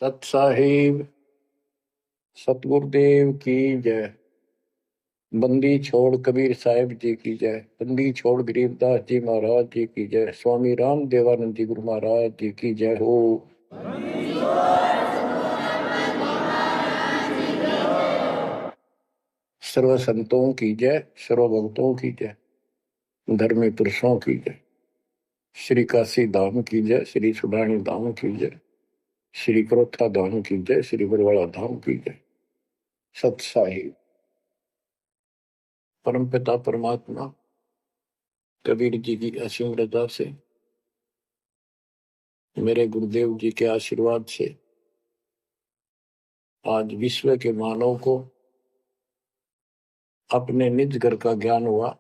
सत साहिब सतगुरुदेव की जय। बंदी छोड़ कबीर साहिब जी की जय। बंदी छोड़ गरीबदास जी महाराज जी की जय। स्वामी राम देवानंद जी गुरु महाराज जी की जय हो। सर्व संतों की जय, सर्व भक्तों की जय, धर्मी पुरुषों की जय। श्री काशी धाम की जय, श्री सुडानी धाम की जय, श्री क्रोथा धाम की जय, श्री बरवाड़ा धाम की जय। सत साहिब परमपिता परमात्मा कबीर जी की असीम रजा से, मेरे गुरुदेव जी के आशीर्वाद से आज विश्व के मानव को अपने निज घर का ज्ञान हुआ।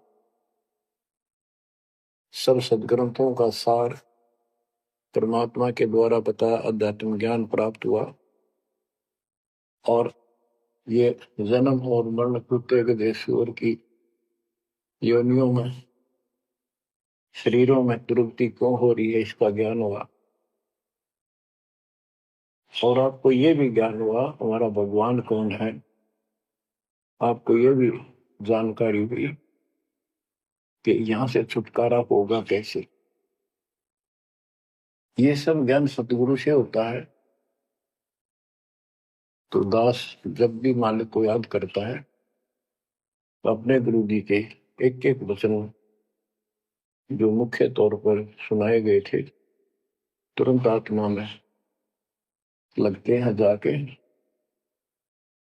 सब सदग्रंथों का सार परमात्मा के द्वारा बताया अध्यात्म ज्ञान प्राप्त हुआ और ये जन्म और मरण प्रत्येक देशवर की योनियों में, शरीरों में तृप्ति क्यों हो रही है, इसका ज्ञान हुआ। और आपको ये भी ज्ञान हुआ हमारा भगवान कौन है। आपको ये भी जानकारी हुई कि यहां से छुटकारा होगा कैसे। ये सब ज्ञान सतगुरु से होता है। तो दास जब भी मालिक को याद करता है तो अपने गुरु जी के एक एक वचन जो मुख्य तौर पर सुनाए गए थे तुरंत आत्मा में लगते हैं जाके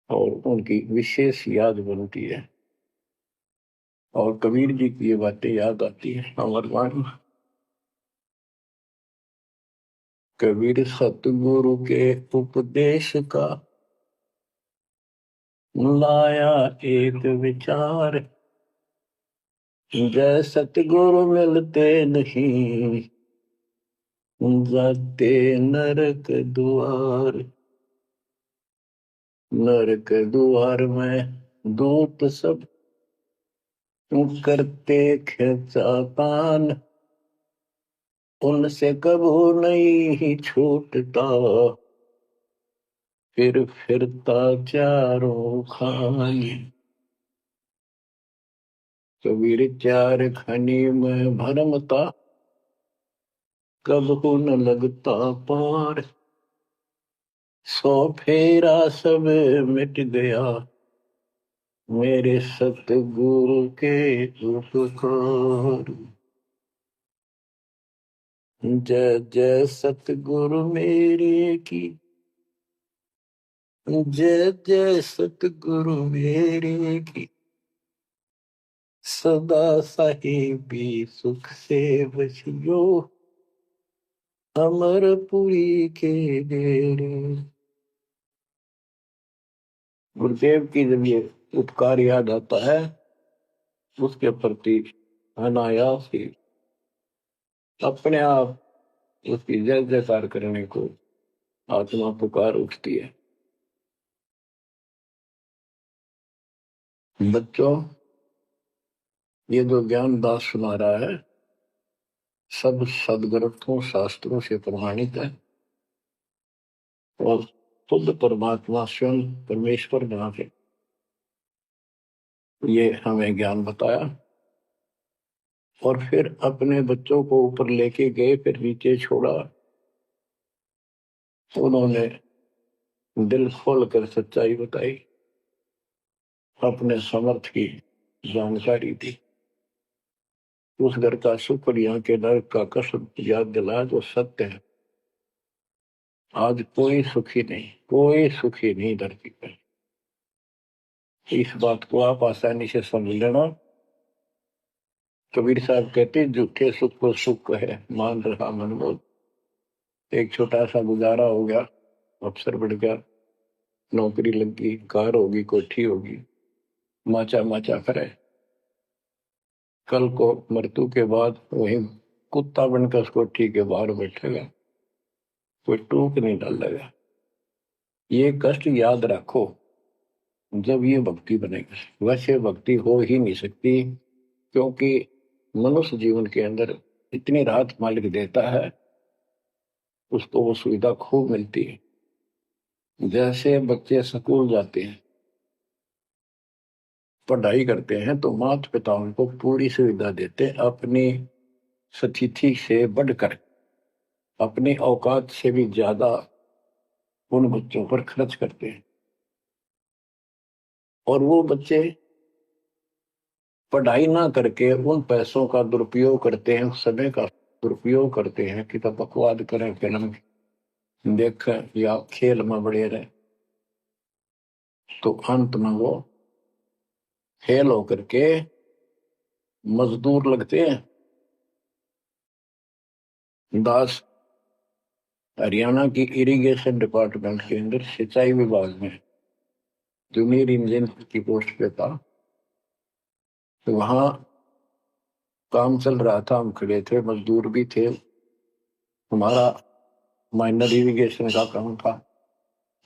और उनकी विशेष याद बनती है और कबीर जी की ये बातें याद आती है। अमरवाणी कबीर सतगुरु के उपदेश का लाया एक विचार, जय सतगुरु मिलते नहीं जाते नरक द्वार। नरक द्वार में दूत सब करते खिंचातान, उनसे कबू नहीं छूटता फिर फिरता चारों खान। कबीर चार खनी में भरमता, कबहू न लगता पार। सौ फेरा सब मिट गया मेरे सतगुरु के उपकार। जय जय सतगुरु मेरे की, जय जय सतगुरु मेरे की। सदा साहिबी सुख से बसियो अमरपुरी के डेरे। गुरुदेव की जब ये उपकार याद आता है उसके प्रति अनायास ही अपने आप उसकी जय जयकार करने को आत्मा पुकार उठती है। बच्चों, ये जो ज्ञान दास सुना रहा है सब सदग्रंथों शास्त्रों से प्रमाणित है और खुद परमात्मा स्वयं परमेश्वर नाम है ये हमें ज्ञान बताया और फिर अपने बच्चों को ऊपर लेके गए, फिर नीचे छोड़ा। उन्होंने दिल खोल कर सच्चाई बताई, अपने समर्थ की जानकारी दी। उस घर का सुख और यहाँ के नरक का कष्ट याद दिलाया जो सत्य है। आज कोई सुखी नहीं धरती पर। इस बात को आप आसानी से समझ लेना। कबीर साहब कहते झूठे सुख को सुख है मान रहा मनमोद। एक छोटा सा गुजारा हो गया, अफसर बढ़ गया, नौकरी लग गई, कार होगी, कोठी होगी, माचा माचा करे। कल को मृत्यु के बाद वही कुत्ता बनकर कोठी के बाहर बैठेगा, कोई टूक नहीं डालेगा। ये कष्ट याद रखो जब ये भक्ति बनेगी। वैसे भक्ति हो ही नहीं सकती क्योंकि मनुष्य जीवन के अंदर इतनी राहत मालिक देता है, उसको वो सुविधा खूब मिलती है। जैसे बच्चे स्कूल जाते हैं, पढ़ाई करते हैं, तो माता पिता उनको पूरी सुविधा देते हैं, अपनी स्थिति से बढ़कर, अपनी औकात से भी ज्यादा उन बच्चों पर खर्च करते हैं। और वो बच्चे पढ़ाई ना करके उन पैसों का दुरुपयोग करते हैं, उस समय का दुरुपयोग करते हैं कि तो बकवाद करें, फिल्म देखें या खेल में बढ़े रहे, तो अंत में वो फेल होकर के मजदूर लगते हैं। दास हरियाणा की इरिगेशन डिपार्टमेंट के अंदर सिंचाई विभाग में जूनियर इंजीनियर की पोस्ट पे था, तो वहां काम चल रहा था, हम खड़े थे, मजदूर भी थे, हमारा माइनर इरिगेशन का काम था।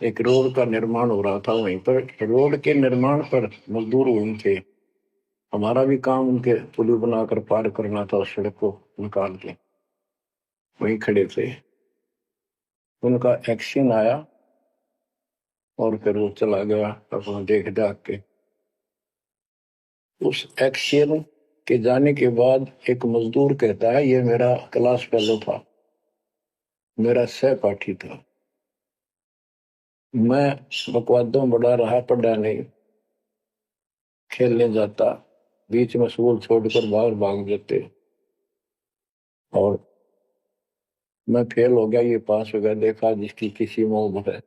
एक रोड का निर्माण हो रहा था वहीं पर, रोड के निर्माण पर मजदूर वहीं थे, हमारा भी काम उनके पुल बनाकर पार करना था, सड़क को निकाल के वहीं खड़े थे। उनका एक्शन आया और फिर वो चला गया अपना देख दाख के। उस एक्शन के जाने के बाद एक मजदूर कहता है, ये मेरा क्लास फेलो था, मेरा सहपाठी था, मैं बकवादों बड़ा रहा, पढ़ा नहीं, खेलने जाता, बीच में स्कूल छोड़कर बाहर भाग जाते, और मैं फेल हो गया, ये पास हो गया। देखा जिसकी किसी मोह है,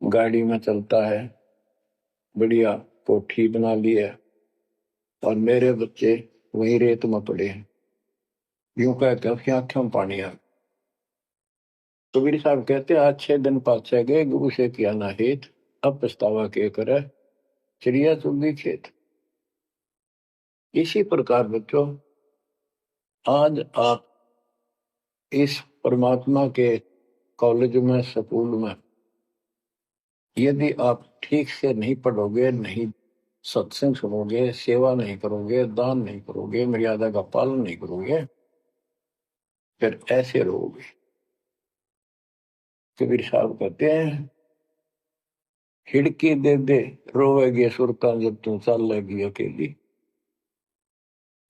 गाड़ी में चलता है, बढ़िया कोठी बना ली है, और मेरे बच्चे वही रेत में पड़े हैं। यूं कहते हैं आंखों में पानी आ। कबीर साहब कहते, आज 6 दिन पाछे गए, गुरु से किया ना हित, अब पछतावा के करे, चिड़िया चुगी खेत। इसी प्रकार बच्चों, आज आप इस परमात्मा के कॉलेज में, स्कूल में, यदि आप ठीक से नहीं पढ़ोगे, नहीं सत्संग सुनोगे, सेवा नहीं करोगे, दान नहीं करोगे, मर्यादा का पालन नहीं करोगे, फिर ऐसे रहोगे। कबीर साहब कहते हैं, खिड़की दे दे रोवेगी सुरता, जब तू चल लेगी अकेली।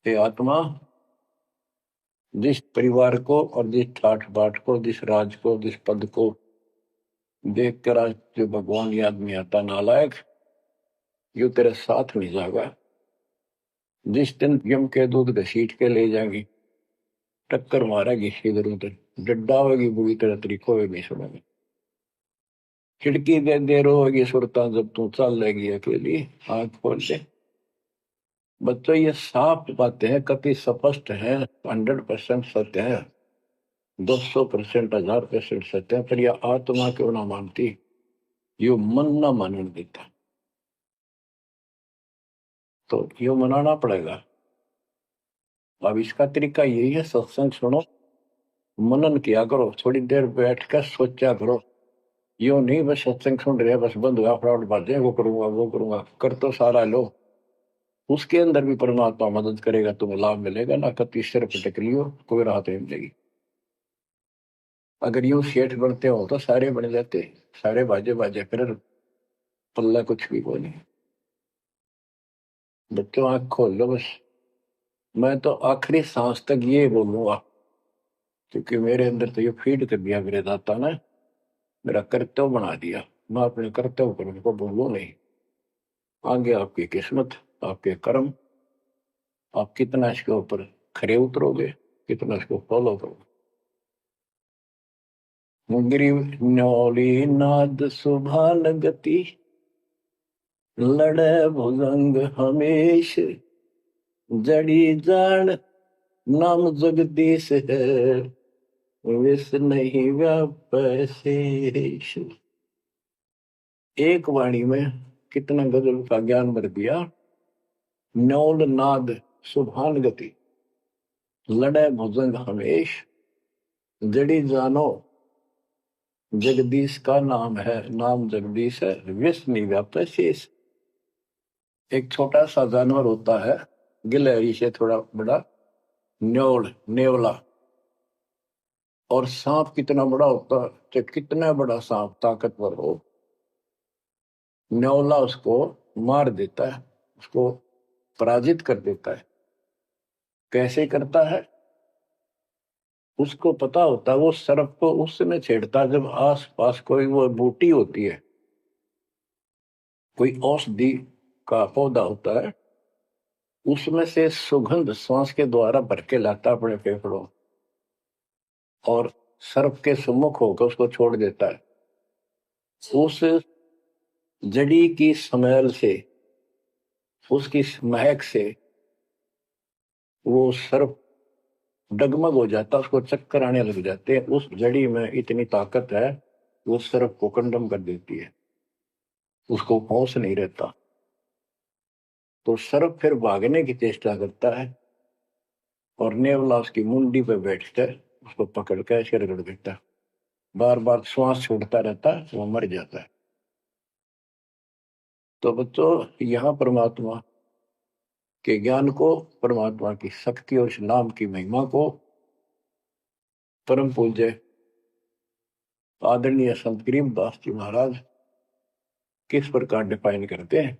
हे आत्मा, जिस परिवार को और जिस ठाठ बाट को, जिस राज को, जिस पद को देख कर आज जो भगवान याद नहीं आता, नालायक, यो तेरे साथ नहीं जाएगा। जिस दिन यम के दूध घसीट के ले जाएंगी, टक्कर मारेगी इधर उधर, डड्डा होगी बुरी तरह तरीको नहीं सुनेगी। खिड़की दे दे रोगी सुरता, जब तू चल लेगी अकेली, आंख खोल दे। बच्चों, ये साफ बातें हैं, कति स्पष्ट है, 100% सत्य है, 200%, 1000% सत्य है, पर यह आत्मा क्यों ना मानती, यो मन ना मानने देता, तो यो मनाना पड़ेगा। अब इसका तरीका यही है, सत्संग सुनो, मनन किया करो, थोड़ी देर बैठ कर सोचा करो। यो नहीं बस सत्संग सुन रहे, बस बंद हुआ फटाफट बातें, वो करूंगा वो करूंगा, कर तो सारा लो, उसके अंदर भी परमात्मा मदद करेगा, तुम्हें लाभ मिलेगा ना। कति सिर पटक लियो, कोई राहत नहीं मिलेगी। अगर यूं सेठ बनते हो तो सारे बन जाते, सारे बाजे बाजे, फिर पल्ला कुछ भी को नहीं। बच्चों, आंख खोल लो बस। मैं तो आखिरी सांस तक ये बोलूंगा, क्योंकि मेरे अंदर तो ये फीड कर दिया मेरे दाता ने, मेरा कर्तव्य बना दिया। मैं अपने कर्तव्य पर उनको बोलूं नहीं। आगे आपकी किस्मत, आपके कर्म, आप कितना इसके ऊपर खरे उतरोगे, कितना इसको फॉलो करोगे। ग्रीव न्योली नाद सुभान गति, लड़े भुजंग हमेश, जड़ी जान नाम जगदीश है, विष नहीं व्यापै शेष। एक वाणी में कितना गजल का ज्ञान भर दिया। न्योल नाद सुभान गति, लड़े भुजंग हमेश, जड़ी जानो जगदीश का नाम है, नाम जगदीश है, विष नहीं व्यापै शेष। एक छोटा सा जानवर होता है, गिलहरी से थोड़ा बड़ा, न्योल, नेवला, और सांप कितना बड़ा होता है, तो कितना बड़ा सांप ताकतवर हो, न्योला उसको मार देता है, उसको पराजित कर देता है। कैसे करता है? उसको पता होता है वो सर्प को उस समय छेड़ता जब आस पास कोई वो बूटी होती है, कोई औषधि का पौधा होता है, उसमें से सुगंध श्वास के द्वारा भर के लाता अपने फेफड़ों, और सर्प के सम्मुख होकर उसको छोड़ देता है। उस जड़ी की स्मेल से, उसकी महक से वो सर्प डगमग हो जाता, उसको चक्कर आने लग जाते हैं। उस जड़ी में इतनी ताकत है, वो सर्प को कंडम कर देती है, उसको होश नहीं रहता। तो सर्प फिर भागने की चेष्टा करता है, और नेवला उसकी मुंडी पे बैठकर उसको पकड़ कर ऐसे रगड़ देता है, बार बार श्वास छोड़ता रहता है, वो मर जाता है। तो बच्चों, यहाँ परमात्मा के ज्ञान को, परमात्मा की शक्ति और इस नाम की महिमा को परम पूज्य आदरणीय संत गरीबदास जी महाराज किस प्रकार डिफाइन करते हैं।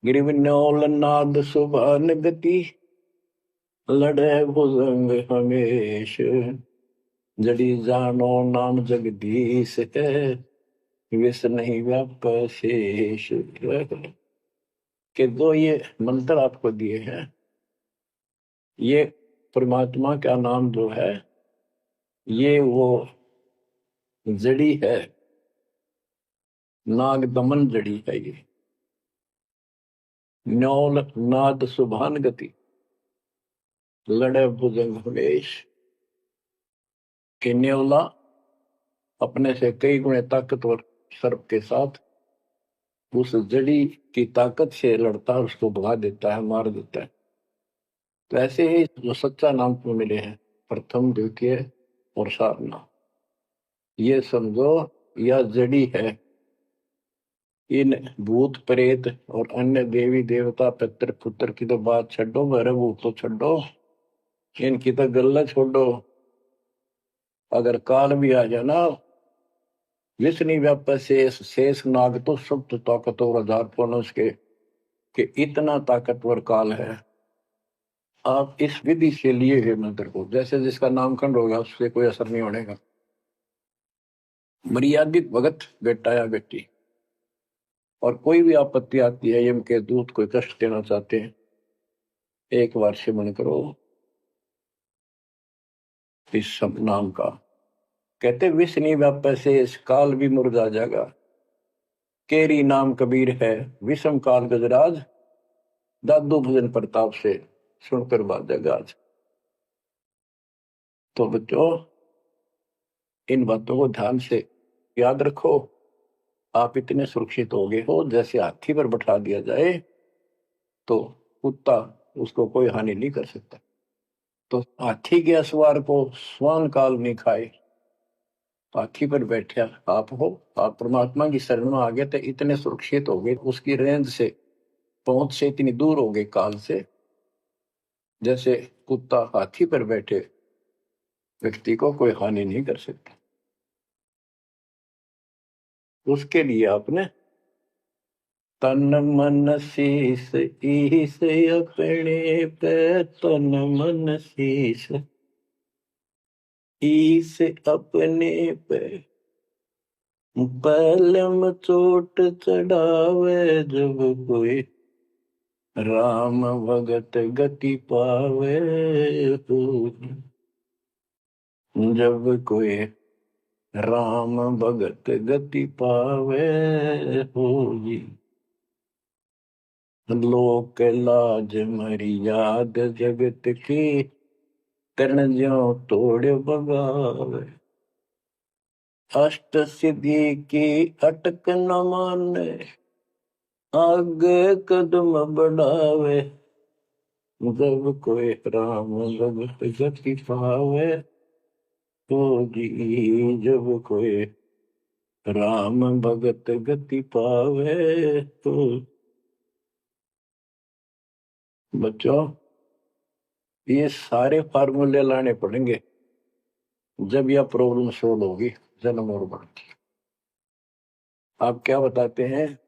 गिरिवन्योल नाद सुभान गति, लड़े भुजंग हमेश, जड़ी जानो नाम जगदीश है, विष नहीं व्याप शेष। के दो ये मंत्र आपको दिए हैं, ये परमात्मा का नाम जो है, ये वो जड़ी है, नाग दमन जड़ी है। ये न्योल नाद सुभान गति, लड़े भुजंग हमेश। के न्योला अपने से कई गुणे ताकतवर सर्प के साथ उस जड़ी की ताकत से लड़ता है, उसको भगा देता है, मार देता है। तो ऐसे ही जो सच्चा नाम को मिले हैं, प्रथम, द्वितीय और सारना, ये समझो यह जड़ी है। इन भूत प्रेत और अन्य देवी देवता पितृ पुत्र की तो बात छोड़ो, मेरे भूत तो छोड़ो, इनकी तो गल्ला छोड़ो। अगर काल भी आ जाए ना, विष्णु व्याप शेष, शेष नाग तो सुप्त ताकत और आधार पुनः के इतना ताकतवर काल है। आप इस विधि से लिए हुए मंत्र को, जैसे जिसका नामकरण होगा उससे कोई असर नहीं होने का। मर्यादित भगत बेटा या बेटी, और कोई भी आपत्ति आती है, यम के दूत कोई कष्ट देना चाहते हैं, एक बार सिमरण करो इस सब नाम का। कहते विष नहीं व्याप से इस काल भी मुरझा जाएगा, केरी नाम कबीर है, विषम काल गजराज, दादू भजन प्रताप से सुनकर बाजेगा आज। तो बच्चों, इन बातों को ध्यान से याद रखो। आप इतने सुरक्षित हो गए हो, जैसे हाथी पर बैठा दिया जाए तो कुत्ता उसको कोई हानि नहीं कर सकता। तो हाथी के असवार को स्वान काल नहीं खाए, हाथी पर बैठे आप हो, आप परमात्मा की शरण में आ गए तो इतने सुरक्षित हो गए, उसकी रेंज से, पहुंच से इतनी दूर हो गए काल से, जैसे कुत्ता हाथी पर बैठे व्यक्ति को कोई हानि नहीं कर सकता। उसके लिए आपने तन मन शीस ईस अपने पे, तन मन शीस ईस अपने पे, पलम चोट चढ़ावे जब कोई, राम भगत गति पावे हो। जब कोई राम भगत गति पावे हो जी, लोक लाज मर्याद जगत की, करण ज्यों तोड़ बगावे। अष्ट सिद्धि की अटक न माने, आगे कदम बढ़ावे। जब कोई राम भगत गति पावे तो जी, जब कोई राम भगत गति पावे तो। बच्चों, ये सारे फार्मूले लाने पड़ेंगे, जब यह प्रॉब्लम सोल्व होगी जन्म और मरण की। आप क्या बताते हैं?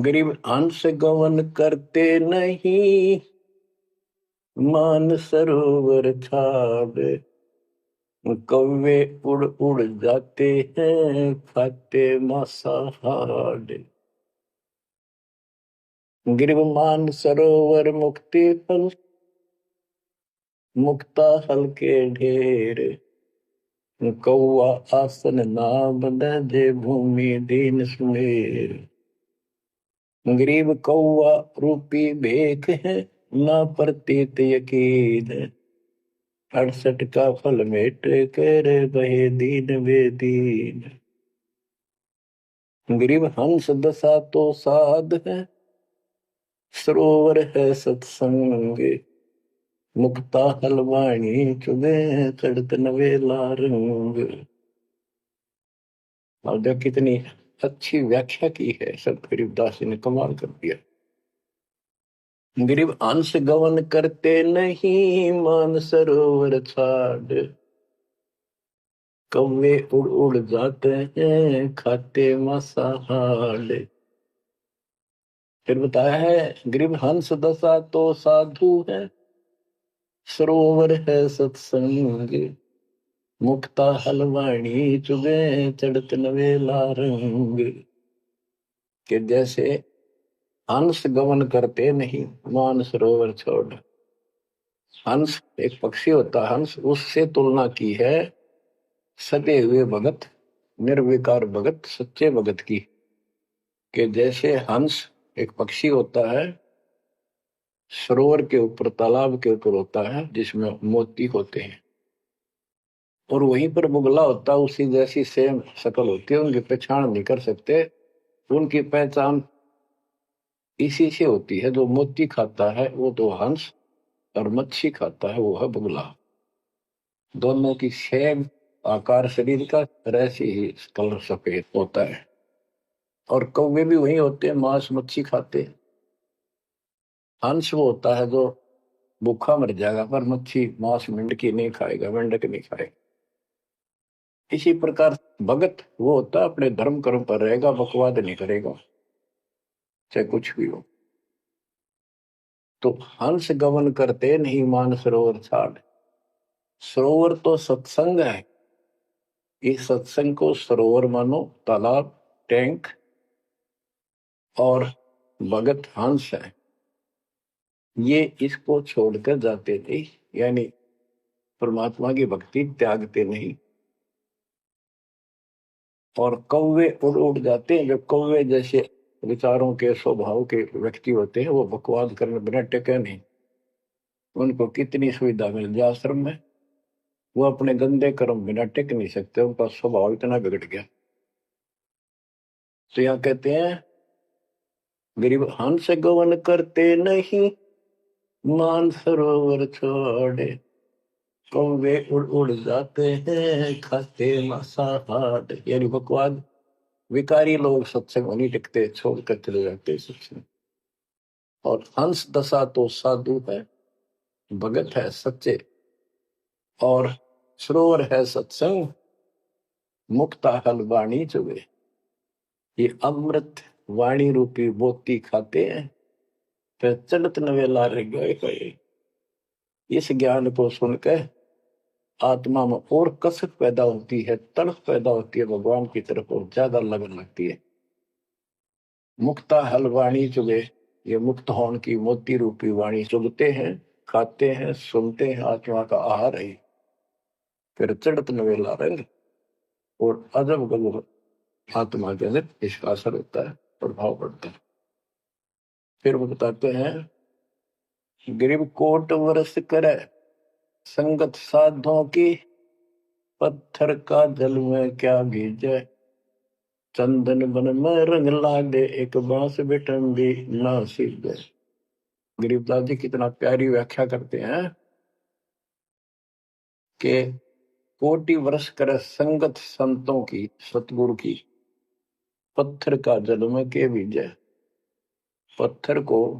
गरीब अंश गवन करते नहीं, मान सरोवर छाड़, कौवे उड़ उड़ जाते हैं, खाते मांसाहार। गिरव मान सरोवर मुक्ति फल, मुक्ता हल के ढेर, कौआ आसन नाम दे भूमि दीन सुमेर। गरीब कौआ रूपी भेख है, ना प्रतीत यकीन, 68 का फल मेट कर बहे दीन बेदीन। गरीब हंस दशा तो साध है, सरोवर है सत्संग, मुक्ता हलवाणी चुगे चढ़त नवेला रंग। और जो कितनी अच्छी व्याख्या की है संत गरीबदास जी ने, कमाल कर दिया। गरीब अंश गवन करते नहीं, मान सरोवर छाड़, कौवे उड़ उड़ जाते हैं, खाते मांसाहार। फिर बताया है, गरीब हंस दशा तो साधु है, सरोवर है सत्संग, मुक्ता हलवाणी चुगे चढ़त नवेला रंग। कि जैसे हंस गमन करते नहीं, मान सरोवर छोड़। हंस एक पक्षी होता है, हंस उससे तुलना की है सदे हुए भगत, निर्विकार भगत, सच्चे भगत की। कि जैसे हंस एक पक्षी होता है, सरोवर के ऊपर, तालाब के ऊपर होता है जिसमें मोती होते हैं, और वहीं पर बुगला होता है, उसी जैसी सेम शक्ल होती है, उनकी पहचान नहीं कर सकते। उनकी पहचान इसी से होती है, जो मोती खाता है वो तो हंस, और मच्छी खाता है वो है बुगला। दोनों की सेम आकार शरीर का, ऐसे ही कलर सफेद होता है। और कौवे भी वही होते हैं, मांस मच्छी खाते हैं। हंस वो होता है जो भूखा मर जाएगा, पर मच्छी मांस मेंढकी नहीं खाएगा, मेंढक नहीं खाएगा। इसी प्रकार भगत वो होता है अपने धर्म कर्म पर रहेगा, बकवाद नहीं करेगा चाहे कुछ भी हो। तो हंस गमन करते नहीं, मान सरोवर छाड़। सरोवर तो सत्संग है, इस सत्संग को सरोवर मानो, तालाब, टैंक, और भगत हंस है, ये इसको छोड़कर जाते थे, यानी परमात्मा की भक्ति त्यागते नहीं। और कौवे उड़ उड़ जाते हैं, जो कौवे जैसे विचारों के स्वभाव के व्यक्ति होते हैं, वो बकवाद करने बिना टेके नहीं। उनको कितनी सुविधा मिल जाए आश्रम में, वो अपने गंदे कर्म बिना टिक नहीं सकते, उनका स्वभाव इतना बिगड़ गया। तो यहाँ कहते हैं, गरीब हंस गवन करते नहीं, मान सरोवर छोड़े, कौवे उड़ उड़ जाते हैं, खाते मांसाहार। यानी बकवाद, विकारी लोग सत्संग में नहीं टिकते, छोड़कर चले जाते सत्संग। और हंस दशा तो साधु है, भगत है सच्चे, और सरोवर है सत्संग, मुक्ता हल वाणी चुगे। ये अमृत वाणी रूपी मोती खाते हैं, फिर चलत नवेला रह गए। इस ज्ञान को सुनकर आत्मा में और कसक पैदा होती है, तड़प पैदा होती है भगवान की तरफ, और ज्यादा लगन लगती है। मुक्ता हल वाणी चुगे, ये मुक्त होने की मोती रूपी वाणी चुगते हैं, खाते हैं, सुनते हैं, आत्मा का आहार है। फिर चढ़त नवेला रंग, और अजब गजब आत्मा के अंदर इसका असर होता है, प्रभाव पड़ता है। फिर वो बताते हैं, गरीब कोट वर्ष करे, संगत साधों की, पत्थर का जल में क्या भीजे, चंदन बन में रंग लागे, एक बांस बेटन भी ना सीधे। गरीबदास जी कितना प्यारी व्याख्या करते हैं कि कोटि वर्ष करे संगत संतों की, सतगुरु की, पत्थर का जल में के भीजे। पत्थर को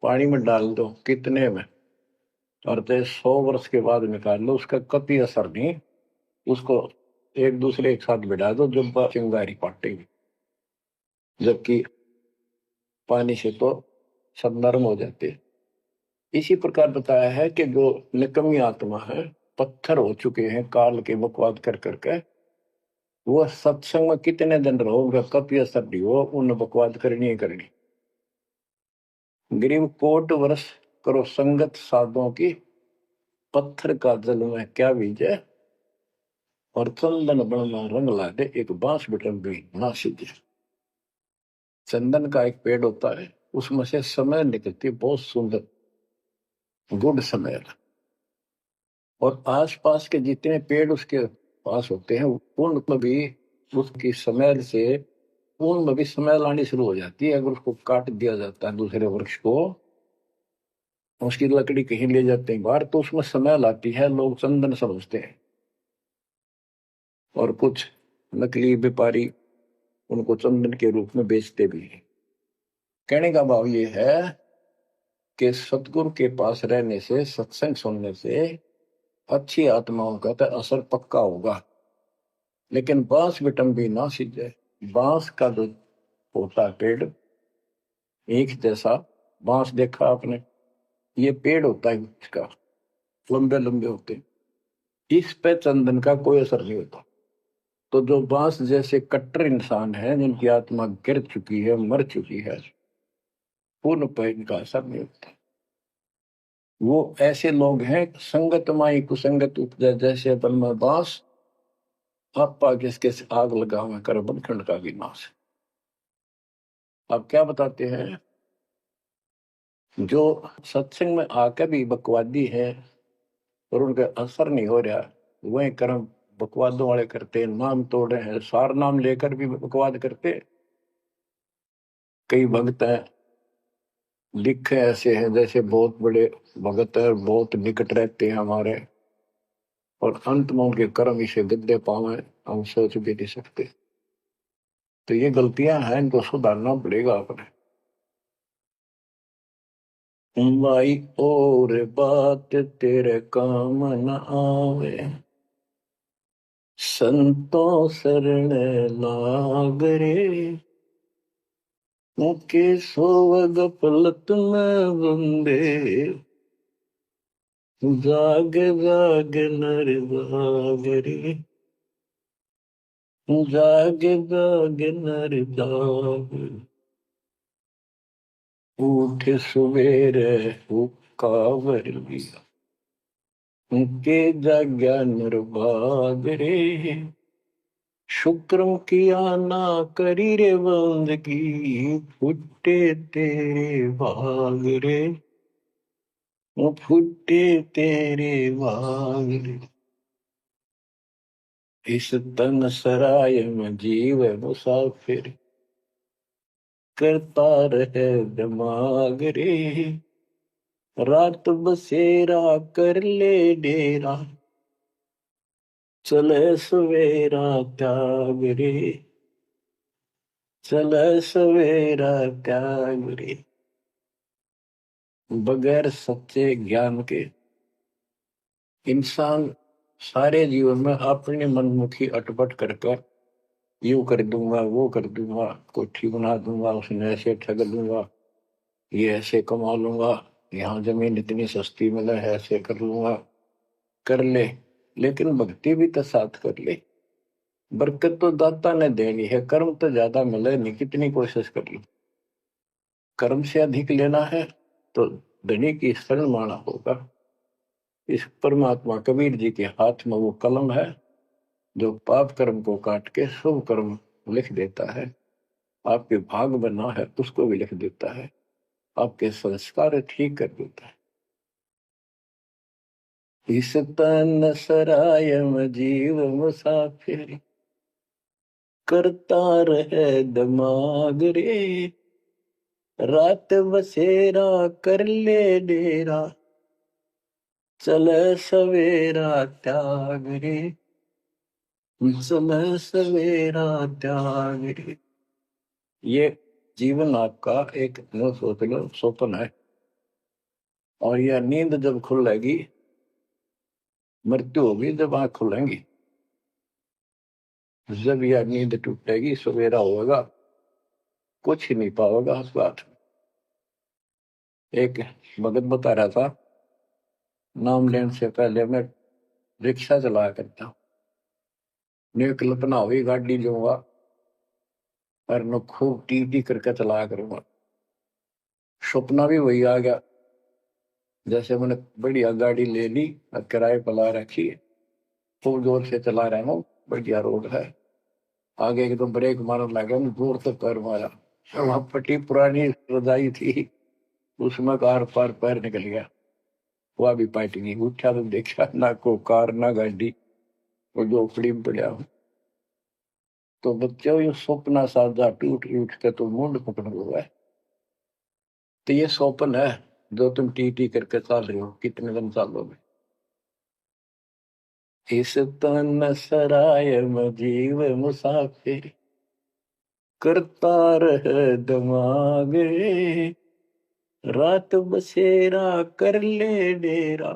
पानी में डाल दो, कितने में? और तो 100 वर्ष के बाद निकाल लो, उसका कभी असर नहीं। उसको एक दूसरे एक साथ बिठा दो, जब चिंगारी पाटेगी, जबकि पानी से तो सब नरम हो जाते हैं। इसी प्रकार बताया है कि जो निकम्मी आत्मा है, पत्थर हो चुके हैं काल के बकवाद कर करके, वो सत्संग में कितने दिन रहो, उनका कभी असर नहीं हो, उन बकवाद करनी ही करनी। गरीब कोट वर्ष करो संगत साधुओं की, पत्थर का जल में क्या बीजे, और चंदन बनना रंग ला दे, एक बांस बिटन भी ना सीधे। चंदन का एक पेड़ होता है, उसमें से समय निकलती है बहुत सुंदर, गुड समय। और आसपास के जितने पेड़ उसके पास होते हैं, उनमें भी उसकी स्मेल से उनमें भी स्मेल आनी शुरू हो जाती है। अगर उसको काट दिया जाता है दूसरे वृक्ष को, उसकी लकड़ी कहीं ले जाते हैं बाहर, तो उसमें स्मेल आती है, लोग चंदन समझते हैं। और कुछ नकली व्यापारी उनको चंदन के रूप में बेचते भी हैं। कहने का भाव ये है कि सतगुरु के पास रहने से, सत्संग सुनने से अच्छी आत्माओं का तो असर पक्का होगा, लेकिन बांस बिटम भी ना सीधे। बांस का जो होता है पेड़, एक जैसा बांस देखा आपने, ये पेड़ होता है इसका, लंबे लंबे होते हैं, इस पे चंदन का कोई असर नहीं होता। तो जो बांस जैसे कट्टर इंसान है, जिनकी आत्मा गिर चुकी है, मर चुकी है, पूर्ण पे इनका असर नहीं होता। वो ऐसे लोग हैं, संगत माई कुसंगत उपजा, जैसे बल में बांस, आपा किसके आग लगा हुआ कर बंधखंड का विनाश। अब क्या बताते हैं, जो सत्संग में आकर भी बकवादी है और उनका असर नहीं हो रहा, वही कर्म बकवादों वाले करते, नाम तोड़े हैं, सार नाम लेकर भी बकवाद करते। कई भक्त हैं, लिखे ऐसे हैं जैसे बहुत बड़े भगत है, बहुत निकट रहते हैं हमारे, और अंत में उनके कर्म इसे गद्दे पावे, हम सोच भी नहीं सकते। तो ये गलतियां हैं, इनको सुधारना पड़ेगा अपने। माई और बात तेरे काम न आवे, संतों शरण लाग रे, मुके सोवग पलत में बंदे, जाग जाग नर जाग रे, जाग जाग नर जाग, उठ सवेरे हुक्कावर लिया, उनके जाग्या नर भाग रे, शुक्रम किया ना करी रे बंदगी, फुटे तेरे भाग रे, वो फुटे तेरे भाग रे। इस तन सराय में जीव मुसाफिर, करता रहे दिमाग रे, रात बसेरा कर ले डेरा, चले सवेरा त्याग रे, चले सवेरा त्याग रे। बगैर सच्चे ज्ञान के इंसान सारे जीवन में अपने मनमुखी अटपट कर कर, यूं कर दूंगा, वो कर दूंगा, कोठी बना दूंगा, उसने ऐसे ठग लूंगा, ये ऐसे कमा लूंगा, यहाँ जमीन इतनी सस्ती मिले है, ऐसे कर लूंगा, कर ले। लेकिन भक्ति भी तो साथ कर ले, बरकत तो दाता ने देनी है, कर्म तो ज्यादा मिले नहीं, कितनी कोशिश कर लो, कर्म से अधिक लेना है तो धनी की शरण माना होगा। इस परमात्मा कबीर जी के हाथ में वो कलम है, जो पाप कर्म को काट के शुभ कर्म लिख देता है। आपके भाग बना है उसको भी लिख देता है, आपके संस्कार ठीक कर देता है। इस तन सराय में जीव मुसाफिर, करता रहे दिमाग रे, रात बसेरा कर ले डेरा, चले सवेरा त्याग रे, चले सवेरा त्याग रे। ये जीवन आपका एक, न सोच लो, स्वप्न है। और यह नींद जब खुलेगी, मृत्यु होगी जब आंख खुलेंगी, जब यह नींद टूटेगी, सवेरा होगा, कुछ ही नहीं पाओगा उस बात। एक भगत बता रहा था, नाम लेने से पहले मैं रिक्शा चलाया करता हूँ, ने कल्पना हुई गाड़ी लूंगा और न खूब टी टी करके चलाया करूंगा। सपना भी वही आ गया, जैसे मैंने बढ़िया गाड़ी ले ली और किराए पर ला रखी है, खूब जोर से चला रहा हूँ, बढ़िया रोड है, आगे एकदम ब्रेक मारने लगा, जोर से पैर मारा, वहां पट्टी पुरानी रजाई थी, उसमें कार पार पैर निकल गया, वह भी पार्टी नहीं उठा, तो देखा ना को कार ना गाड़ी, और झोपड़ी में पड़ा हूँ। तो बच्चों ये सपना साधा टूट उठ के तो मुंड पकड़ हुआ है, तो ये स्वप्न है जो तुम टी टी करके चल रहे हो, कितने दिन सालों में। इस तन सराय में जीव मुसाफिर, करता रह दिमाग रे, रात बसेरा कर ले डेरा,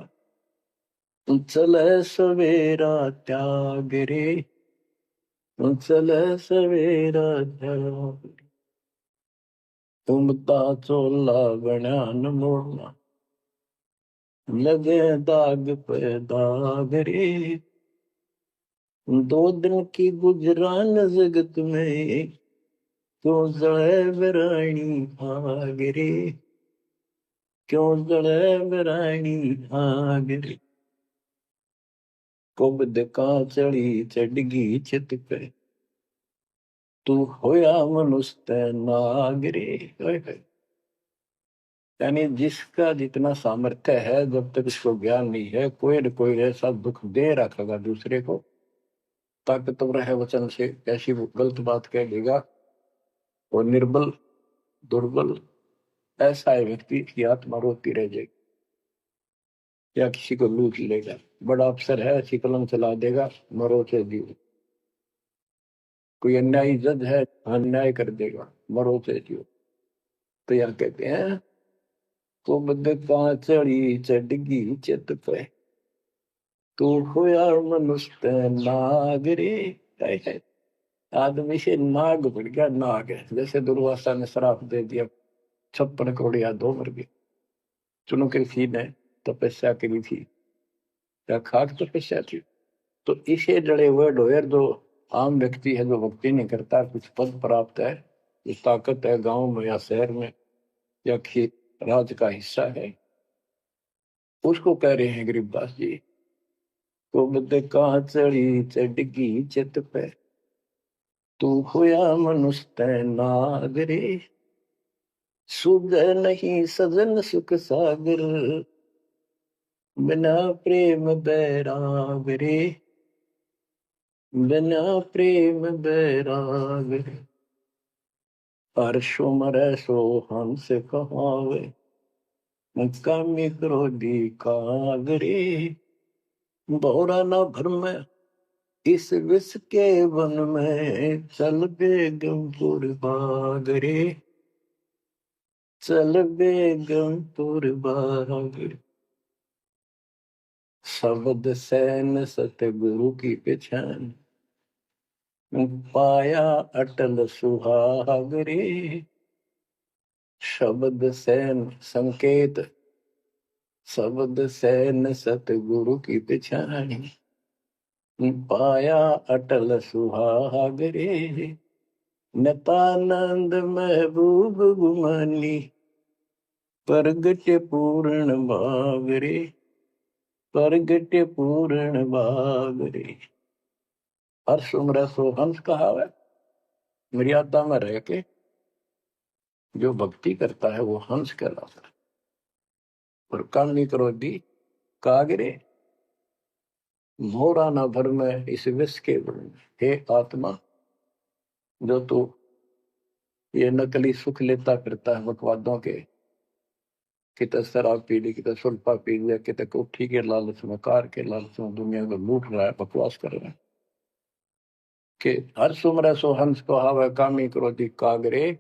चले सवेरा त्याग रे, चले सवेरा त्याग। तुमता चोला बना न मोड़ना, लगे दाग पे दाग रे, दो दिन की गुजरान जगत में, क्यों जड़े बरानी आग रे, क्यों जड़े बरानी आग रे। कुबद का चढ़ी चढ़गी छित पे, तू होया मनुष्य नाग रे। यानी जिसका जितना सामर्थ्य है, जब तक उसको ज्ञान नहीं है, कोई न कोई ऐसा दुख दे रखेगा दूसरे को, ताकतवर है वचन से ऐसी गलत बात कह देगा, और निर्बल दुर्बल ऐसा है व्यक्ति की आत्मा रोती रह जाएगी, या किसी को लूट लेगा। बड़ा अफसर है, ऐसी कलम चला देगा, मरो से जीव। कोई अन्यायी जज है, अन्याय कर देगा, मरो से जीव। तो यह कहते हैं, तो बद का चढ़ी चढ़गी चित पे, तू होया मनुष्य नाग रे। आदमी से नाग बढ़ गया, नाग है। जैसे दुर्वासा ने श्राप दे दिया, 56 करोड़ यादव मर गए। चुनौती ने तपस्या करी थी, या खाक तपस्या थी। तो इसे जड़े हुए ढोयर जो आम व्यक्ति है, जो भक्ति नहीं करता, कुछ पद प्राप्त है, जो ताकत है गांव में या शहर में या राज का हिस्सा है, उसको कह रहे हैं गरीबदास जी, तो बद का चढ़ी चढ़गी चित पे, तू होया मनुष्य नाग रे, सुध नहीं सजन सुख सागर, बिना प्रेम बैराग रे, बिना प्रेम बैराग रे। हर्षो मरै सो हंस कहावे, कामी क्रोधी काग रे, भौरा न भरम इस विष के वन में, चल बेगमपुर बाग रे, चल बेगमपुर बाग रे। शब्द सैन सतगुरु की पहचान, पाया अटल सुहाग रे। शब्द सैन संकेत, शब्द सैन सतगुरु की पहचान, पाया अटल सुहाग रे। नतानंद महबूब गुमानी, प्रगट पूर्ण भाग रे, प्रगट पूर्ण भाग रे। हर्ष उम्र सो हंस कहावे, मर्यादा में रह के जो भक्ति करता है वो हंस कहलाता है। और कामी क्रोधी कागरे, मोरा न भर में इस विष के वन। हे आत्मा, जो तू ये नकली सुख लेता फिरता है बकवादों के, कितने शराब पी ली, कितने सुल्फा पी लिया, कितने कोठी के लालच में, कार के लालच में दुनिया को लूट रहा है, बकवास कर रहा है, कि हर सुमर सो हंस को हावे, कामी क्रोधी कागरे,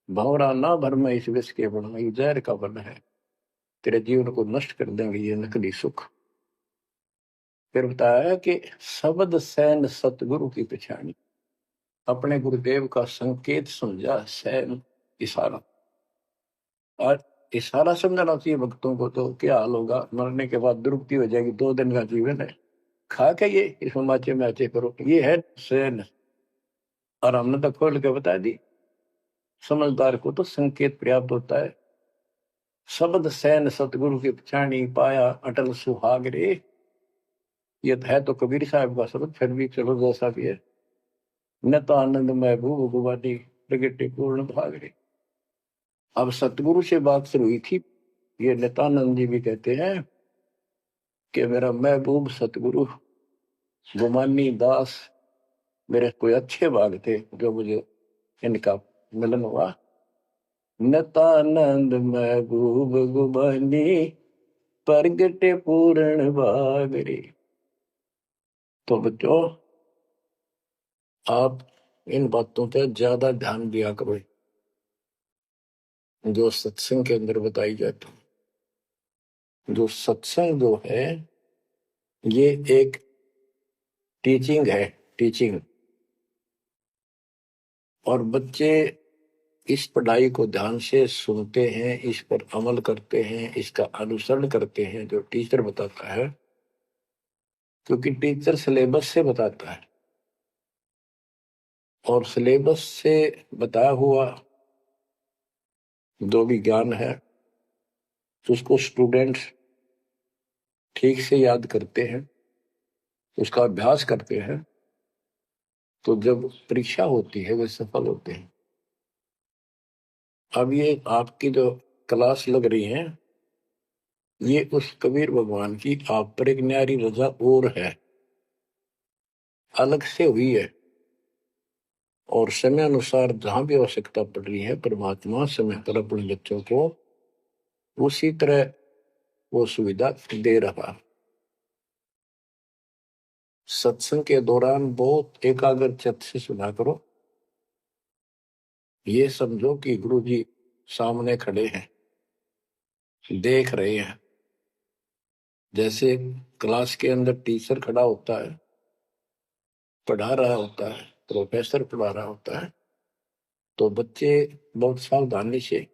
भौरा ना भर में इस विष के वन में, जहर का वन है। तेरे जीवन को नष्ट कर देंगे ये नकली सुख। फिर बताया कि शब्द सैन सतगुरु की पहचानी, अपने गुरुदेव का संकेत समझा, सैन इशारा। और इशारा समझना चाहिए भक्तों को, तो क्या हाल होगा, मरने के बाद दुर्गति हो जाएगी। 2 दिन का जीवन है, खा के ये इसमें माचे माचे करो, ये है सैन। और हमने तो खोल के बता दी, समझदार को तो संकेत पर्याप्त होता है। शब्द सैन सतगुरु की पहचानी, पाया अटल सुहाग रे। ये है तो कबीर साहब का शब्द, फिर भी चलो जैसा भी है। न तो आनंद महबूब गुवानी प्रगटे पूर्ण भाग रे। अब सतगुरु से बात शुरू हुई थी। ये नित्यानंद जी भी कहते हैं कि मेरा महबूब सतगुरु गुमानी दास, मेरे कोई अच्छे भाग थे जो मुझे इनका मिलन हुआ। नित्यानंद महबूब गुमानी प्रगटे पूर्ण भाग रे। तो बच्चों, आप इन बातों पे ज्यादा ध्यान दिया करो जो सत्संग के अंदर बताई जाती। जो सत्संग जो है ये एक टीचिंग है, टीचिंग। और बच्चे इस पढ़ाई को ध्यान से सुनते हैं, इस पर अमल करते हैं, इसका अनुसरण करते हैं जो टीचर बताता है, क्योंकि टीचर सिलेबस से बताता है। और सिलेबस से बताया हुआ जो भी ज्ञान है उसको स्टूडेंट्स ठीक से याद करते हैं, उसका अभ्यास करते हैं, तो जब परीक्षा होती है वे सफल होते हैं। अब ये आपकी जो क्लास लग रही है, ये उस कबीर भगवान की आप पर एक न्यारी रजा और है, अलग से हुई है। और समय अनुसार जहां भी आवश्यकता पड़ रही है, परमात्मा समय पर अपने बच्चों को उसी तरह वो सुविधा दे रहा। सत्संग के दौरान बहुत एकाग्र चित्त से सुना करो। ये समझो कि गुरु जी सामने खड़े हैं, देख रहे हैं। जैसे क्लास के अंदर टीचर खड़ा होता है, पढ़ा रहा होता है, प्रोफेसर पढ़ा रहा होता है, तो बच्चे बहुत सावधानी से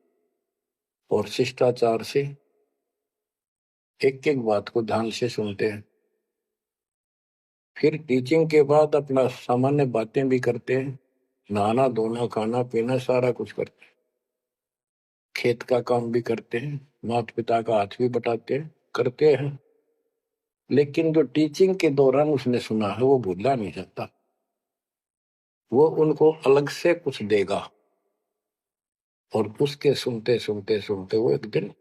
और शिष्टाचार से एक एक बात को ध्यान से सुनते हैं। फिर टीचिंग के बाद अपना सामान्य बातें भी करते हैं, नहाना धोना खाना पीना सारा कुछ करते हैं, खेत का काम भी करते हैं, माता पिता का हाथ भी बटाते हैं, करते हैं। लेकिन जो टीचिंग के दौरान उसने सुना है वो भूलना नहीं चाहता, वो उनको अलग से कुछ देगा। और उसके सुनते सुनते सुनते वो एक दिन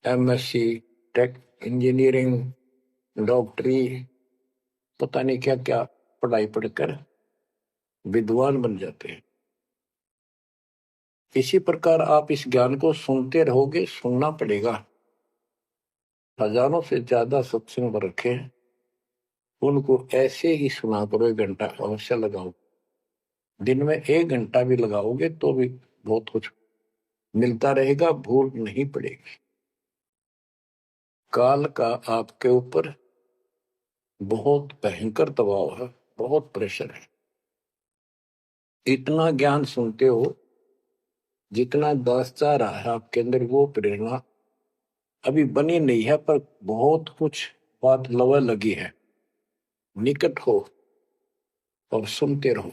एमएससी, टेक, इंजीनियरिंग, डॉक्टरी, पता नहीं क्या क्या पढ़ाई पढ़कर विद्वान बन जाते हैं। इसी प्रकार आप इस ज्ञान को सुनते रहोगे, सुनना पड़ेगा। हजारों से ज्यादा सत्संग रखे, उनको ऐसे ही सुना करो। 1 घंटा अवश्य लगाओ, दिन में 1 घंटा भी लगाओगे तो भी बहुत कुछ मिलता रहेगा, भूल नहीं पड़ेगी। काल का आपके ऊपर बहुत भयंकर दबाव है, बहुत प्रेशर है। इतना ज्ञान सुनते हो, जितना दास चाह रहा है आपके अंदर, वो प्रेरणा अभी बनी नहीं है, पर बहुत कुछ बात लवा लगी है। निकट हो और सुनते रहो।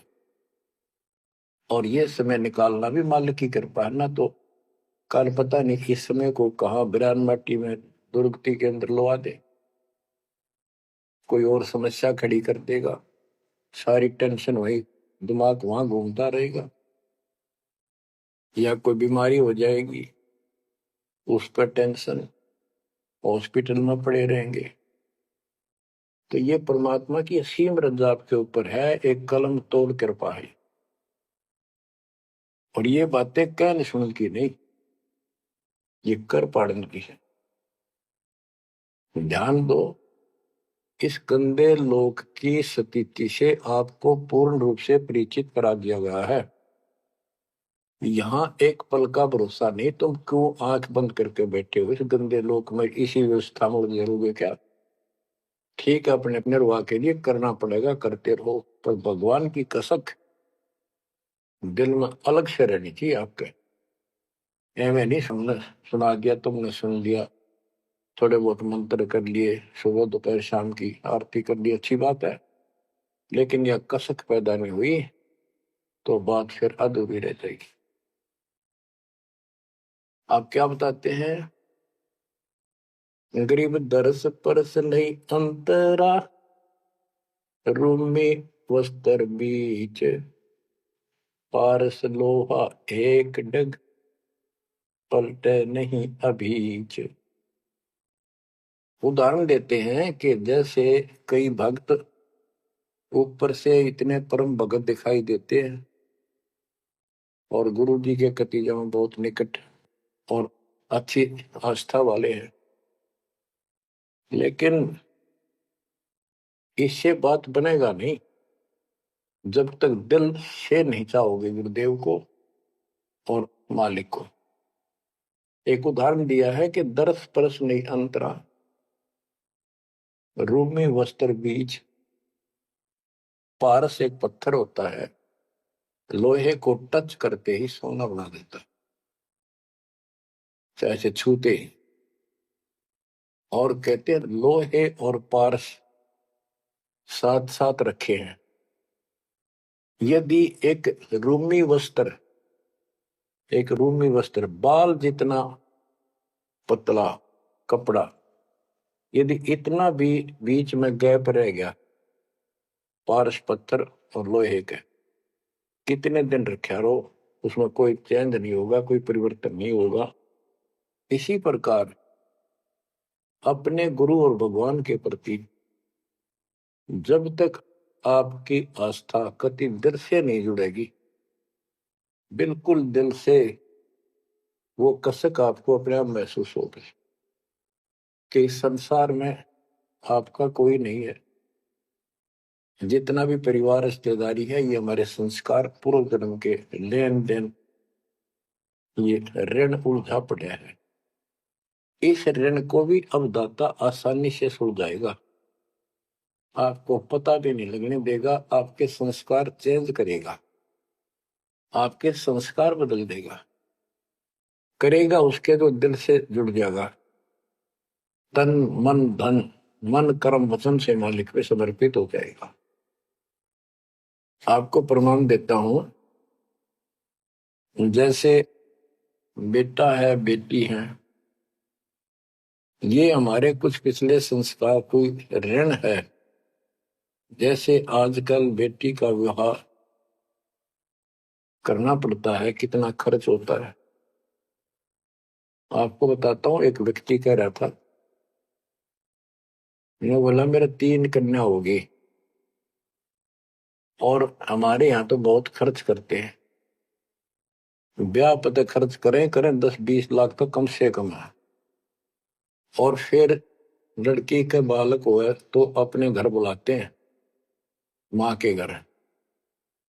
और ये समय निकालना भी मालिक की कृपा है ना। तो कल पता नहीं इस समय को कहा बिरान माटी में दुर्गति के अंदर लवा दे, कोई और समस्या खड़ी कर देगा, सारी टेंशन वही दिमाग वहां घूमता रहेगा, या कोई बीमारी हो जाएगी उस पर टेंशन, हॉस्पिटल में पड़े रहेंगे। तो ये परमात्मा की असीम रजा आपके ऊपर है, एक कलम तोड़ कृपा है। और ये बातें कहने सुन की नहीं, ये कर पाड़न की है। ध्यान दो, इस गंदे लोक की स्थिति से आपको पूर्ण रूप से परिचित करा दिया गया है। यहाँ एक पल का भरोसा नहीं, तुम क्यों आंख बंद करके बैठे हो इस गंदे लोक में, इसी व्यवस्था में उलझे रहोगे क्या? ठीक है, अपने अपने निर्वाह के लिए करना पड़ेगा, करते रहो, पर भगवान की कसक दिल में अलग से रहनी चाहिए आपके। एवं नहीं सुनना, सुना दिया तुमने, सुन लिया, थोड़े बहुत मंत्र कर लिए, सुबह दोपहर शाम की आरती कर ली, अच्छी बात है, लेकिन यह कसक पैदा नहीं हुई तो बात फिर अधूरी रह जाएगी। आप क्या बताते हैं? गरीब दरस परस नहीं अंतरा, रूमी वस्त्र बीच, पारस लोहा एक डग, पलटे नहीं अभीच। उदाहरण देते हैं कि जैसे कई भक्त ऊपर से इतने परम भगत दिखाई देते हैं और गुरु जी के कतीजा में बहुत निकट और अच्छी आस्था वाले हैं, लेकिन इससे बात बनेगा नहीं जब तक दिल से नहीं चाहोगे गुरुदेव को और मालिक को। एक उदाहरण दिया है कि दरस परस नहीं अंतरा, रूमी वस्त्र बीच। पारस एक पत्थर होता है, लोहे को टच करते ही सोना बना देता है, चाहे से छूते ही। और कहते हैं लोहे और पारस साथ साथ रखे हैं। यदि एक रूमी वस्त्र बाल जितना पतला कपड़ा, यदि इतना भी बीच में गैप रह गया पारस पत्थर और लोहे के, कितने दिन रखा रहो, उसमें कोई चेंज नहीं होगा, कोई परिवर्तन नहीं होगा। इसी प्रकार अपने गुरु और भगवान के प्रति जब तक आपकी आस्था कति दिल से नहीं जुड़ेगी, बिल्कुल दिल से, वो कसक आपको अपने आप महसूस होगी कि इस संसार में आपका कोई नहीं है। जितना भी परिवार रिश्तेदारी है, ये हमारे संस्कार पूर्व जन्म के लेन देन, ये ऋण उलझा पड़ा है। इस ऋण को भी अब दाता आसानी से सुलझाएगा, आपको पता भी नहीं लगने देगा, आपके संस्कार चेंज करेगा, आपके संस्कार बदल देगा, करेगा उसके जो दिल से जुड़ जाएगा, तन मन धन, मन कर्म वचन से मालिक पे समर्पित हो जाएगा। आपको प्रमाण देता हूं, जैसे बेटा है बेटी है, ये हमारे कुछ पिछले संस्कार कोई ऋण है। जैसे आजकल बेटी का विवाह करना पड़ता है, कितना खर्च होता है। आपको बताता हूँ, एक व्यक्ति कह रहा था, मैंने बोला मेरा 3 कन्या होगी और हमारे यहाँ तो बहुत खर्च करते हैं, ब्याह पते खर्च करें करें 10-20 लाख तो कम से कम है। और फिर लड़की के बालक हुए तो अपने घर बुलाते हैं, माँ के घर,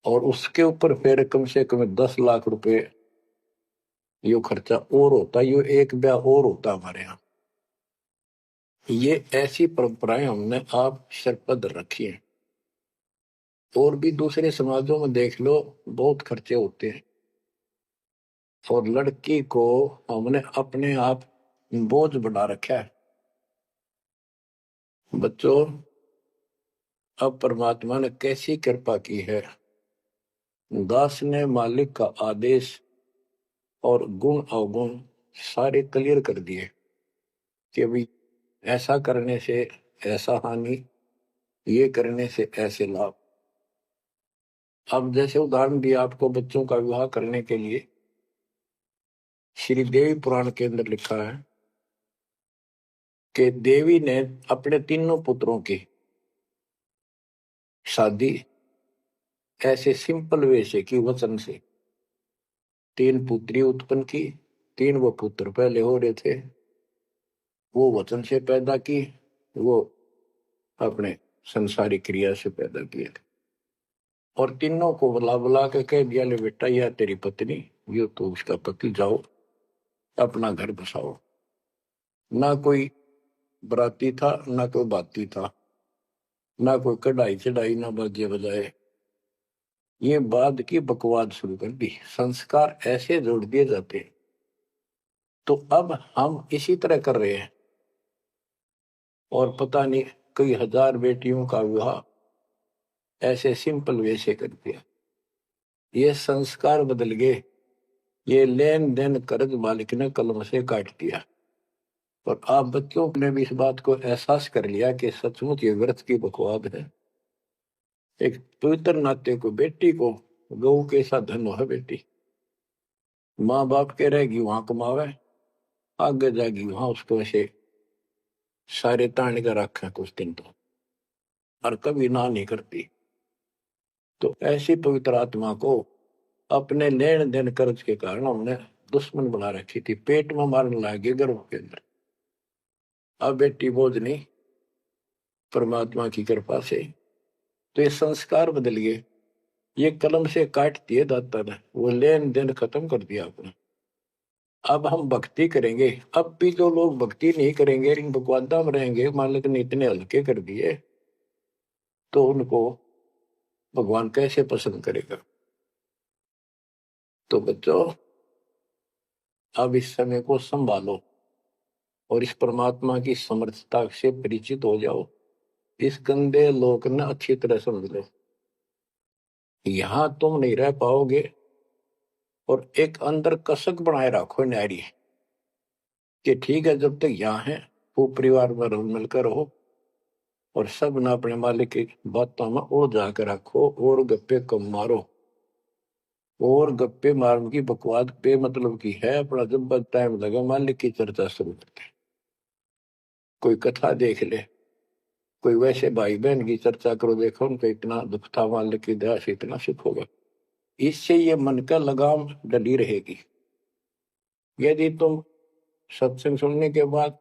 और उसके ऊपर फिर कम से कम 10 लाख रुपए यो खर्चा और होता है, यो एक ब्याह और होता है हमारे यहाँ। ये ऐसी परंपराएं हमने आप सिर पर रखी हैं। और भी दूसरे समाजों में देख लो, बहुत खर्चे होते हैं, और लड़की को हमने अपने आप बोझ बना रखा है। बच्चों, अब परमात्मा ने कैसी कृपा की है, दास ने मालिक का आदेश और गुण अवगुण सारे क्लियर कर दिए कि अभी ऐसा करने से ऐसा हानि, ये करने से ऐसे लाभ। अब जैसे उदाहरण दिया आपको बच्चों का विवाह करने के लिए, श्री देवी पुराण के अंदर लिखा है कि देवी ने अपने तीनों पुत्रों की शादी ऐसे सिंपल वे से की, वचन से। 3 पुत्री उत्पन्न की, 3 वो पुत्र पहले हो रहे थे, वो वचन से पैदा की, वो अपने संसारी क्रिया से पैदा किए थे। और तीनों को बुला बुला के कह दिया, ले बेटा यह तेरी पत्नी, ये तो उसका पति, जाओ अपना घर बसाओ। ना कोई बराती था, ना कोई बाती था, ना कोई कढ़ाई चढ़ाई, ना बाजे बजाए। ये बाद की बकवाद शुरू कर दी, संस्कार ऐसे जोड़ दिए जाते हैं। तो अब हम इसी तरह कर रहे हैं, और पता नहीं कई हजार बेटियों का विवाह ऐसे सिंपल वे से कर दिया। ये संस्कार बदल गए, ये लेन देन कर्ज मालिक ने कलम से काट दिया। और आप बच्चों ने भी इस बात को एहसास कर लिया कि सचमुच ये व्यर्थ की बकवाद है। एक पवित्र नाते को, बेटी को गऊ के साथ धन है बेटी। माँ बाप के रहेगी वहां कमावे, आगे जाएगी वहां उसको ऐसे सारे ताने का रखा कुछ दिन तो, और कभी ना नहीं करती। तो ऐसी पवित्र आत्मा को अपने लेन देन कर्ज के कारण हमने दुश्मन बना रखी थी, पेट में मारने लगे गर्भ के अंदर। अब बेटी बोझ नहीं, परमात्मा की कृपा से तो ये संस्कार बदल गए। ये कलम से काट दिए दाता ने, वो लेन देन खत्म कर दिया आपने। अब हम भक्ति करेंगे। अब भी जो लोग भक्ति नहीं करेंगे, इन बकवादा में रहेंगे, मालिक ने इतने हल्के कर दिए, तो उनको भगवान कैसे पसंद करेगा। तो बच्चों, अब इस समय को संभालो और इस परमात्मा की समर्थता से परिचित हो जाओ। इस गंदे लोक ने अच्छी तरह समझ लो, यहां तुम नहीं रह पाओगे। और एक अंदर कसक बनाए रखो न्यारी कि ठीक है, जब तक यहाँ है वो परिवार में रल मिलकर रहो, और सब ना अपने मालिक की बातों में उड़ जाकर रखो, और गप्पे कम मारो। और गप्पे मारने की बकवाद पे मतलब की है, अपना जब टाइम लगा मालिक की चर्चा शुरू करते। कोई कथा देख ले, कोई वैसे भाई बहन की चर्चा करो, देखो उनका इतना दुख था, मालिक की दया से इतना सुख होगा। इससे ये मन का लगाम डली रहेगी। यदि तुम सत्संग सुनने के बाद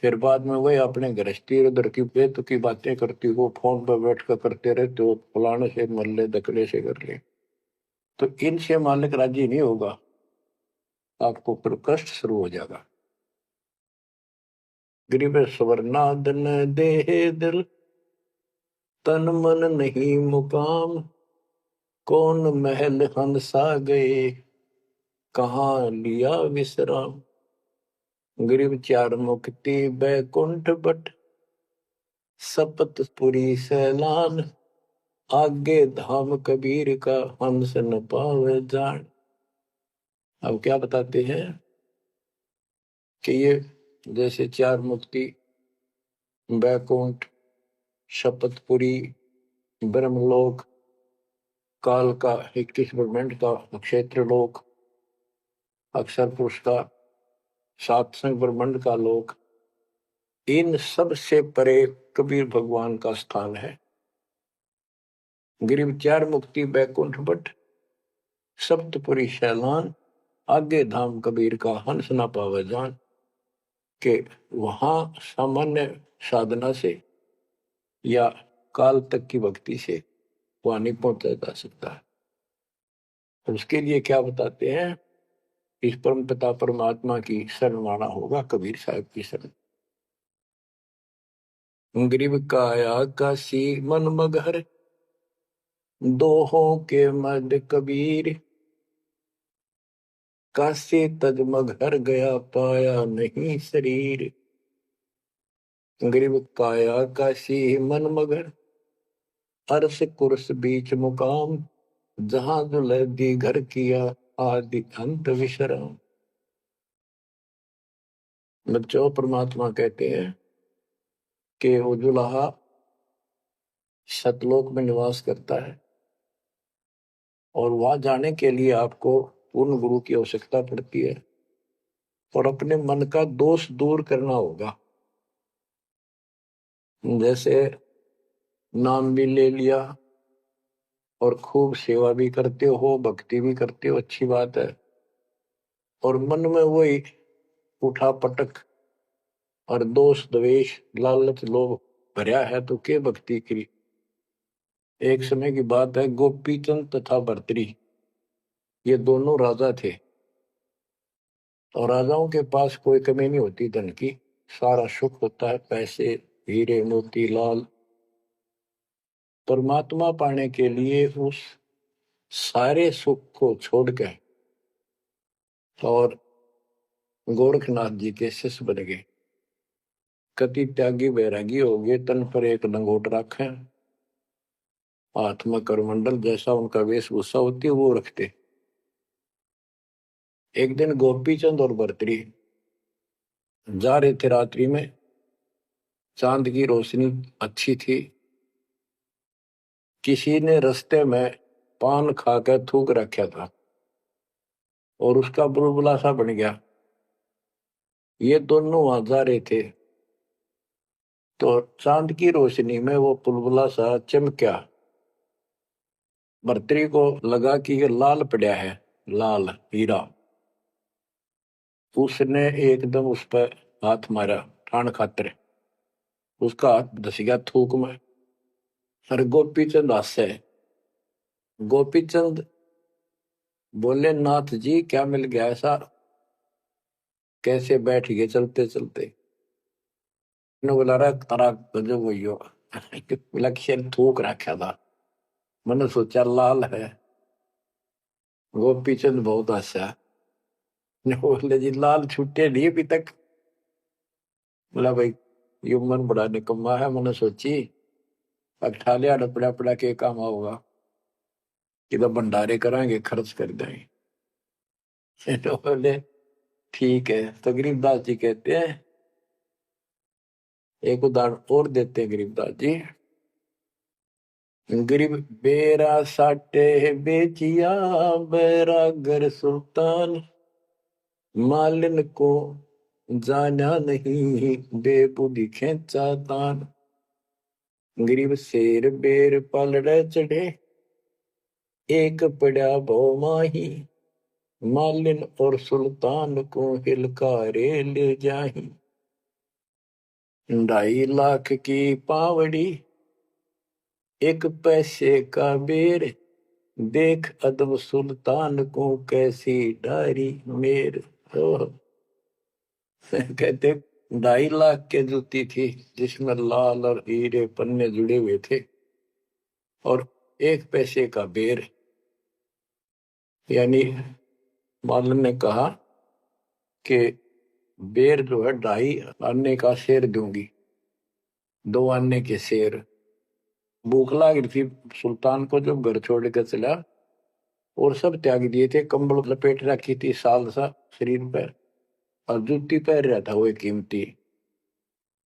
फिर बाद में वही अपने गृहस्थी उधर की बेत की बातें करती हो, फोन पर बैठ कर करते रहते हो, फलाने से मल्ले दकड़े से कर ले, तो इनसे मालिक राजी नहीं होगा, आपको फिर कष्ट शुरू हो जाएगा। गरीब स्वर्णादन देह दिल, तन मन नहीं मुकाम, कौन महल हंसा गए, कहाँ लिया विश्राम। गरीब चार मुक्ति बैकुंठ बट, सपतपुरी सैलान, आगे धाम कबीर का हंस न पावे जान। अब क्या बताते हैं कि ये जैसे चार मुक्ति, बैकुंठ, शपथपुरी, ब्रह्मलोक, काल का 21 ब्रह्मांड का क्षेत्र लोक, अक्षर पुरुष का 7 संग ब्रह्मांड का लोक, इन सब से परे कबीर भगवान का स्थान है। गिरिव चार मुक्ति बैकुंठ बट, सप्तपुरी शैलान, आगे धाम कबीर का हंस न पावे जान। के वहां सामान्य साधना से या काल तक की भक्ति से वहां नहीं पहुंचा जा सकता है। उसके लिए क्या बताते हैं, इस परम पिता परमात्मा की शरण माना होगा, कबीर साहब की शरण। गरीब काया काशी मन मगहर, दोहों के मद कबीर, काशी तज मगहर गया पाया नहीं शरीर। गरीब काया काशी मन मगर, अर्श कुर्स बीच मुकाम, जहां दुलहदी घर किया आदि अंत विश्राम। बच्चों, परमात्मा कहते हैं कि वो दुल्हा सतलोक में निवास करता है, और वहां जाने के लिए आपको पूर्ण गुरु की आवश्यकता पड़ती है, और अपने मन का दोष दूर करना होगा। जैसे नाम भी ले लिया और खूब सेवा भी करते हो, भक्ति भी करते हो, अच्छी बात है, और मन में वही उठा पटक और दोष द्वेष लालच लोभ भरया है, तो के भक्ति करी। एक समय की बात है, गोपी चंद तथा भर्तरी ये दोनों राजा थे, और राजाओं के पास कोई कमी नहीं होती धन की, सारा सुख होता है, पैसे, हीरे, मोती, लाल। परमात्मा पाने के लिए उस सारे सुख को छोड़कर और गोरखनाथ जी के शिष्य बन गए। कति त्यागी बैरागी हो गए, तन पर एक लंगोट रखे, हाथ में करमंडल, जैसा उनका वेशभूषा होती है वो रखते। एक दिन गोपीचंद और भर्तरी जा रहे थे रात्रि में, चांद की रोशनी अच्छी थी। किसी ने रास्ते में पान खाकर थूक रखा था और उसका बुलबुला सा बन गया। ये दोनों वहां जा रहे थे तो चांद की रोशनी में वो बुलबुला सा चमका। भर्तरी को लगा कि ये लाल पड़ा है, लाल हीरा। उसने एकदम उस पर हाथ मारा ठाण खातर, उसका हाथ धस गया थूक में। अरे गोपीचंद हंसे। गोपीचंद बोले, नाथ जी क्या मिल गया ऐसा, कैसे बैठ गए चलते चलते। बोला रहा तारा गजब हुई हो, लक्ष्य थूक रखा था, मैंने सोचा लाल है। गोपीचंद बहुत हंसा, बोले जी लाल छूटे नहीं अभी तक। बोला भाई ये मन बड़ा निकम्मा है, मैंने सोची अब ठा लिया डपड़ा पड़ा के काम होगा कि तो भंडारे कराएंगे, खर्च कर देंगे। तो बोले ठीक है। तो गरीबदास जी कहते हैं, एक उदाहरण और देते हैं गरीबदास जी। गरीब बेरा साटे बेचिया, बैरागर सुल्तान, मालिन को जाना नहीं, बेबुद्धि खेचा तान। गरीब शेर बेर पलड़े चढ़े, एक पड़ा भो माही, मालिन और सुल्तान को हिलकारे ले जाही। 2.5 लाख की पावड़ी, एक पैसे का बेर, देख अदब सुल्तान को कैसी डारी मेर। तो कहते 2.5 लाख के जूती थी जिसमें लाल और हीरे पन्ने जुड़े हुए थे, और 1 पैसे का बेर। यानी मालन ने कहा कि बेर जो है 2.5 आने का शेर दूंगी, 2 आने के शेर। भूख लग रही थी सुल्तान को, जब घर छोड़ कर चला और सब त्याग दिए थे, कंबल लपेट रखी थी साल सा शरीर पर, और जूती पहन रहा था वो कीमती।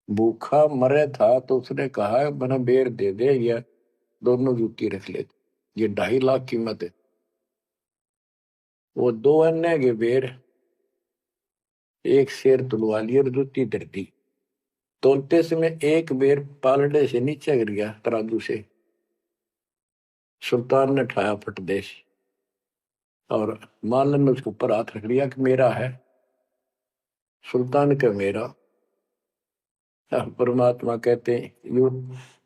भूखा मरे था तो उसने कहा बना बेर दे दे या दोनों जूती रख ले, ये 2.5 लाख कीमत है। वो 2 अन्य के बेर, एक शेर तुलवा लिया और जूती धर दी। तोलते समय एक बेर पालड़े से नीचे गिर गया तराजू से। सुल्तान ने ठाया फटदेश, और मालन ने उसके ऊपर हाथ रख लिया कि मेरा है। सुल्तान का मेरा। परमात्मा कहते हैं यू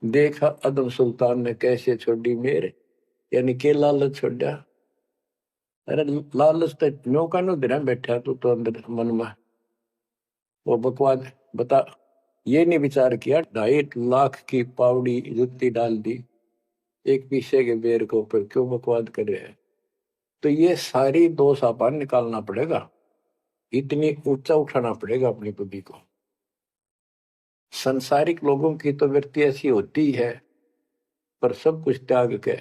देखा अदम सुल्तान ने कैसे छोड़ी मेरे, यानी के लालच छोड़ा। अरे लालच तो नो का नो दिन बैठा तो अंदर मन में वो बकवाद बता। ये नहीं विचार किया 2.5 लाख की पावड़ी जुत्ती डाल दी एक पीछे के बेर के ऊपर, क्यों बकवाद कर रहे हैं। तो ये सारी दोष आपान निकालना पड़ेगा, इतनी ऊंचा उठाना पड़ेगा अपनी बुद्धि को। संसारिक लोगों की तो वृत्ति ऐसी होती है, पर सब कुछ त्याग के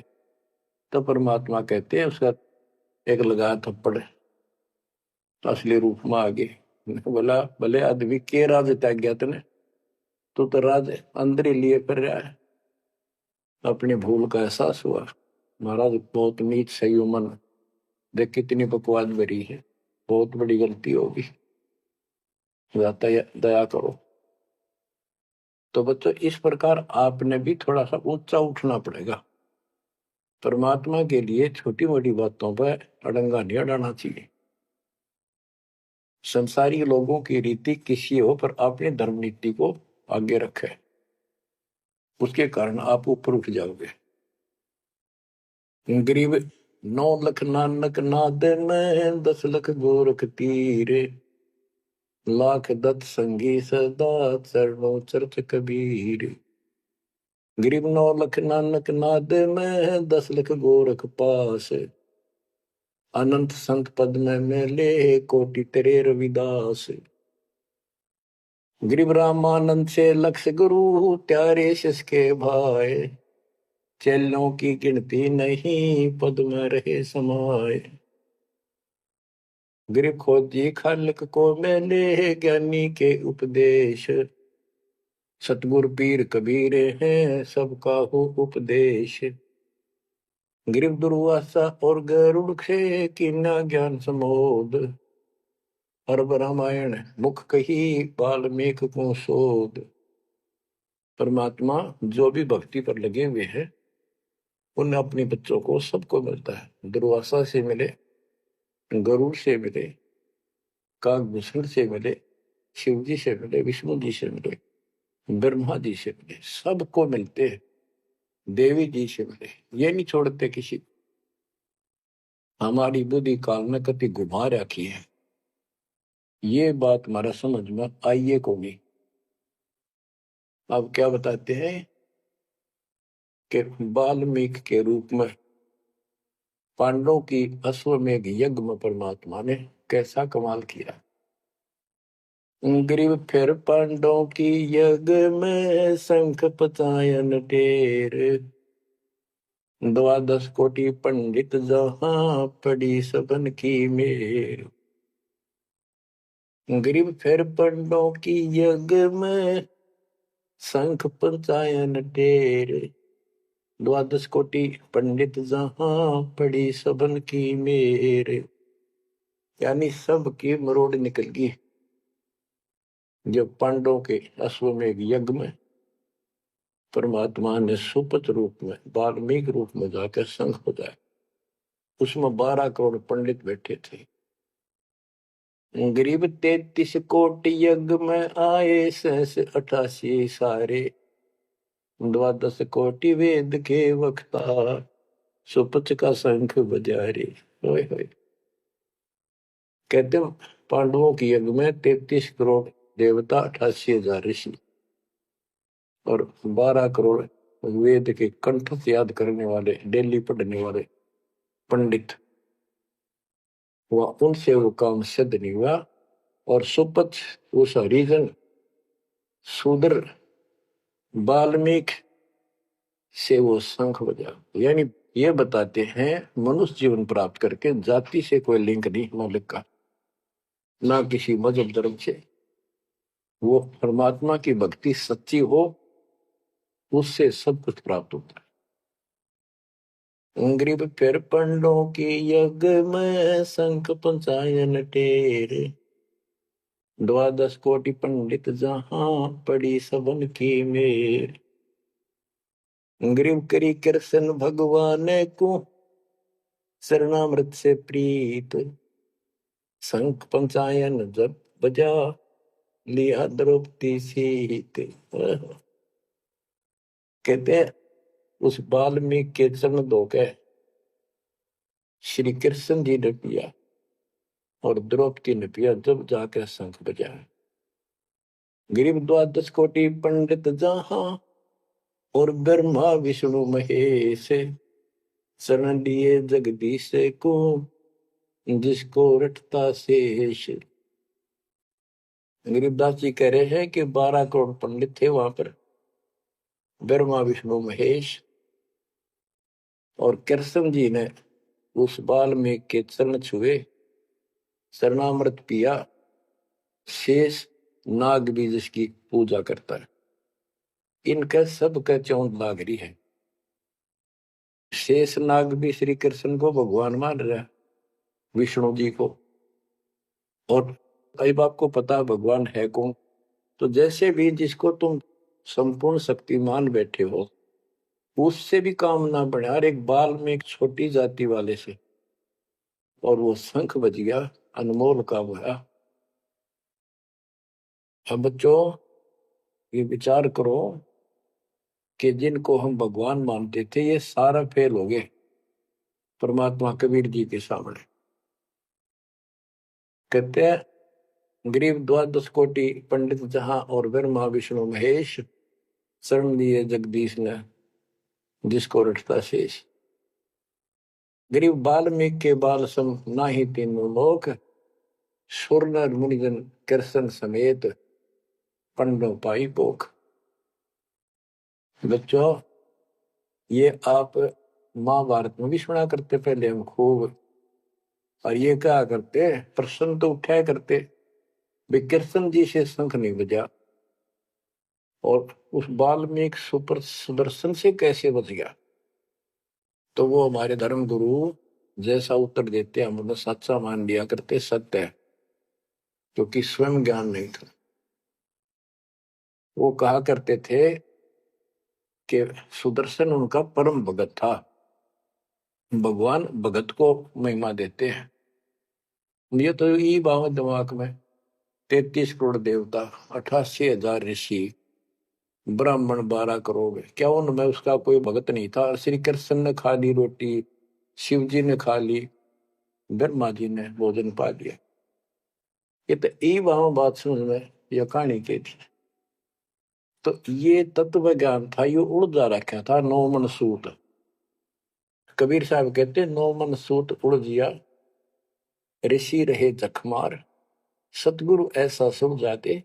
तो परमात्मा कहते हैं उसका एक लगा थप्पड़ असली रूप में आ गए। बोला भले आदमी के राज त्याग गया तने, तो राज अंदर ही लिए कर रहा है। अपनी भूल का एहसास हुआ, महाराज बहुत नीच सही मन, देख कितनी बकवाद भरी है, बहुत बड़ी गलती होगी, दया करो। तो बच्चों इस प्रकार आपने भी थोड़ा सा ऊंचा उठना पड़ेगा। परमात्मा के लिए छोटी मोटी बातों पर अड़ंगा नहीं अड़ाना चाहिए। संसारी लोगों की रीति किसी हो, पर अपनी धर्म नीति को आगे रखे, उसके कारण आप ऊपर उठ जाओगे। गरीब 9 लख नानक नाद में 10 लख गोरख तीरे, लाख दत्त संगी सदा चरणों चरत कबीर। गरीब 9 लख नानक नाद में 10 लख गोरख पास, अनंत संत पद में मेले कोटि तेरे रविदास। गरीब रामानंद से लक्ष गुरु त्यारे शिष के भाई, चेलों की गिनती नहीं पद में रहे समाये। गरीब खोजी खालक को मेले ज्ञानी के उपदेश, सतगुरु पीर कबीर हैं सबका हो उपदेश। गरीब दुर्वासा और गरुड़ से कीना ज्ञान समोद, अरब रामायण मुख कही वाल्मीकि को शोध। परमात्मा जो भी भक्ति पर लगे हुए हैं उन अपने बच्चों को सबको मिलता है। दुर्वासा से मिले, गरुड़ से मिले, काकभूषण से मिले, शिव जी से मिले, विष्णु जी से मिले, ब्रह्मा जी से मिले, सबको मिलते हैं। देवी जी से मिले, ये नहीं छोड़ते किसी। हमारी बुद्धि काल में कति घुमा रखी है, ये बात हमारा समझ में आइए को नहीं। अब क्या बताते हैं कि वाल्मीकि के रूप में पांडवों की अश्वमेघ यज्ञ में परमात्मा ने कैसा कमाल किया। गरीब फिर पांडवों की यज्ञ में शंख पचायन टेर, 12 कोटि पंडित जहां पड़ी सबन की मेर। गरीब फिर पांडवों की यज्ञ में शंख पचायन टेर, 12 कोटि पंडित जहां पड़ी सबन की मेर। यानी सब की मरोड़ निकल गई जब पांडवों के अश्वमेघ यज्ञ में परमात्मा ने सुपत रूप में वाल्मीकि रूप में जाकर शंख बजाया। उसमें 12 करोड़ पंडित बैठे थे। गरीब 33 कोटि यज्ञ में आए 88 सारे, 12 कोटि वेद के वक्ता सुपच का शंख बजा रे। होय होय। कहते पांडवों की यज्ञ में 33 करोड़ देवता, 88,000 ऋषि और 12 करोड़ वेद के कंठ से याद करने वाले, डेली पढ़ने वाले पंडित। वह उनसे वो काम सिद्ध नहीं हुआ और सुपथ उस हरिजन शूद्र वाल्मीकि से वो शंख बजा। यानी ये बताते हैं मनुष्य जीवन प्राप्त करके जाति से कोई लिंक नहीं मौलिक का, ना किसी मजहब धर्म से। वो परमात्मा की भक्ति सच्ची हो उससे सब कुछ प्राप्त होता है। गरीब फिर पंडों की यज्ञ में शंख पंचायन टेर, 12 कोटि पंडित जहां पड़ी सबन की मेर। गरीब करी कृष्ण भगवान को शरणामृत से प्रीत, शंख पंचायन जब बजा लिया द्रौपदी सीत। कहते हैं उस वाल्मीकि के चरण धोके श्री कृष्ण जी ने पिया और द्रौपदी ने पिया जब जाकर शंख बजाया। गरीब 12 कोटि पंडित जहां और ब्रह्मा विष्णु महेश, शरण लिए जगदीश को जिसको रटता शेष। गरीबदास जी कह रहे हैं कि 12 करोड़ पंडित थे वहां पर, ब्रह्मा विष्णु महेश, और कृष्ण जी ने उस वाल्मीकि के चरण छुए, शरणामृत पिया। शेष नाग भी जिसकी पूजा करता है, इनका सबका चौंध लाग रही है। शेष नाग भी श्री कृष्ण को भगवान मान रहा है, विष्णु जी को। और कई बाप को पता भगवान है कौन। तो जैसे भी जिसको तुम संपूर्ण शक्तिमान बैठे हो उससे भी काम ना बढ़े। और एक बाल में एक छोटी जाति वाले से और वो शंख बज गया, अनमोल काम हुआ। अब बच्चों ये विचार करो कि जिनको हम भगवान मानते थे ये सारा फेल हो गए। परमात्मा कबीर जी के सामने कहते हैं, गरीब द्वादश कोटि पंडित जहां और ब्रह्मा विष्णु महेश, शरण दिए जगदीश ने जिसको रटता शेष। गरीब बाल्मीकि के बाल सम नाही तीनों लोक, सुर नर मुनिजन कृष्ण समेत पंडो पाई पोख। बच्चों, ये आप महाभारत में भी सुना करते पहले हम खूब, और ये क्या करते प्रश्न तो उठाया करते भाई कृष्ण जी से शंख नहीं बजा और उस वाल्मीकि सुपर सुदर्शन से कैसे बच गया। तो वो हमारे धर्म गुरु जैसा उत्तर देते हम उन्हें सच्चा मान लिया करते, सत्य है, क्योंकि स्वयं ज्ञान नहीं था। वो कहा करते थे कि सुदर्शन उनका परम भगत था। भगवान भगत को महिमा देते हैं। ये तो ये बात दिमाग में 33 करोड़ देवता, 88,000 ऋषि, ब्राह्मण 12 करोड़, क्या उनमें उसका कोई भगत नहीं था। श्री कृष्ण ने खा ली रोटी, शिव जी ने खा ली, ब्रह्मा जी ने भोजन पा लिया। ये तो यही वहां बात समझ में यह कहानी की थी। तो ये तत्व ज्ञान था, ये उड़ रखा था। 9 मन सूत, कबीर साहब कहते 9 मन सूत उड़ जिया, ऋषि रहे जखमार, सतगुरु ऐसा सुन जाते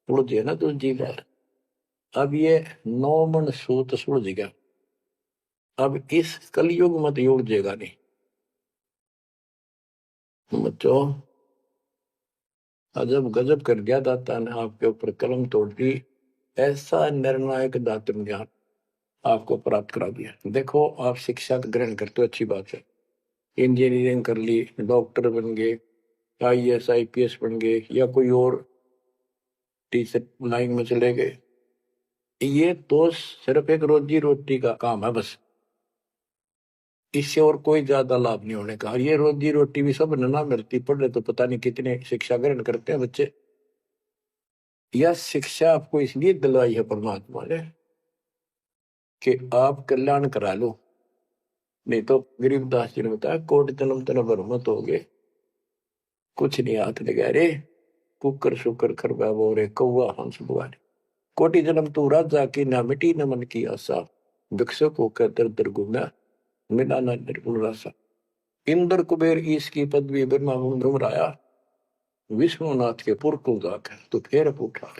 उड़ जिया ना तो जी बार। अब ये 9 मन सूत सुड़ गया, अब इस कलयुग मत योग जेगा नहीं। बच्चों, अजब गजब कर दिया दाता ने आपके ऊपर कलम तोड़ दी, ऐसा निर्णायक दातृ ज्ञान आपको प्राप्त करा दिया। देखो, आप शिक्षा ग्रहण करते हो, अच्छी बात है, इंजीनियरिंग कर ली, डॉक्टर बन गए, IAS IPS बन गए, या कोई और टीचर लाइन में चले गए। ये तो सिर्फ एक रोजी रोटी का काम है बस, इससे और कोई ज्यादा लाभ नहीं होने का। ये रोजी रोटी भी सब ना मिलती, पढ़े तो पता नहीं कितने शिक्षा ग्रहण करते हैं बच्चे। यह शिक्षा आपको इसलिए दिलवाई है परमात्मा ने कि आप कल्याण करा लो। नहीं तो गरीबदास जी ने बताया, कोट जन्म तन भरमत हो गए, कुछ नहीं हाथ लगा रे, कुकर शुकर खरबा बोरे कौआ हंस बुआरे। कोटि जन्म तू राजा की ना मिटी न मन की आशा, भिक्षुक होकर दर दर घूमा मिला ना निर्गुण रासा। इंद्र कुबेर ईश की पदवी ब्रह्मा भ्रमराया, विष्णुनाथ के पुर को जाकर तो फिर पूछा।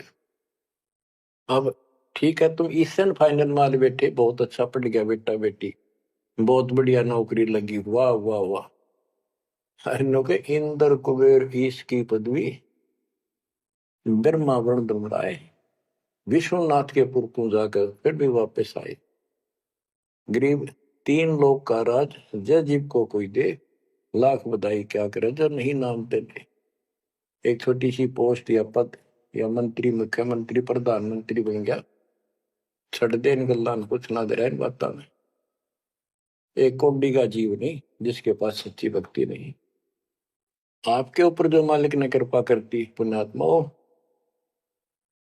अब ठीक है, तुम ईसन फाइनल माल बैठे, बहुत अच्छा पढ़ गया बेटा बेटी, बहुत बढ़िया नौकरी लगी, वाह वाह वाह। के इंद्र कुबेर ईश की पदवी ब्रह्मा वर्ण भ्रमराए, विष्णुनाथ के पुर को जाकर फिर भी वापस आए। गरीब 3 लोक का राज जय जीव को कोई दे, लाख बधाई क्या करे जो नहीं नाम तेरे। एक छोटी सी पोस्ट या पद या मंत्री, मुख्यमंत्री, प्रधानमंत्री बन गया, छड़ दे इन गल्ला कुछ ना दे रहा इन बातों में। एक कोडी का जीव नहीं जिसके पास सच्ची भक्ति नहीं। आपके ऊपर जो मालिक ने कृपा करती, पुण्यात्मा हो,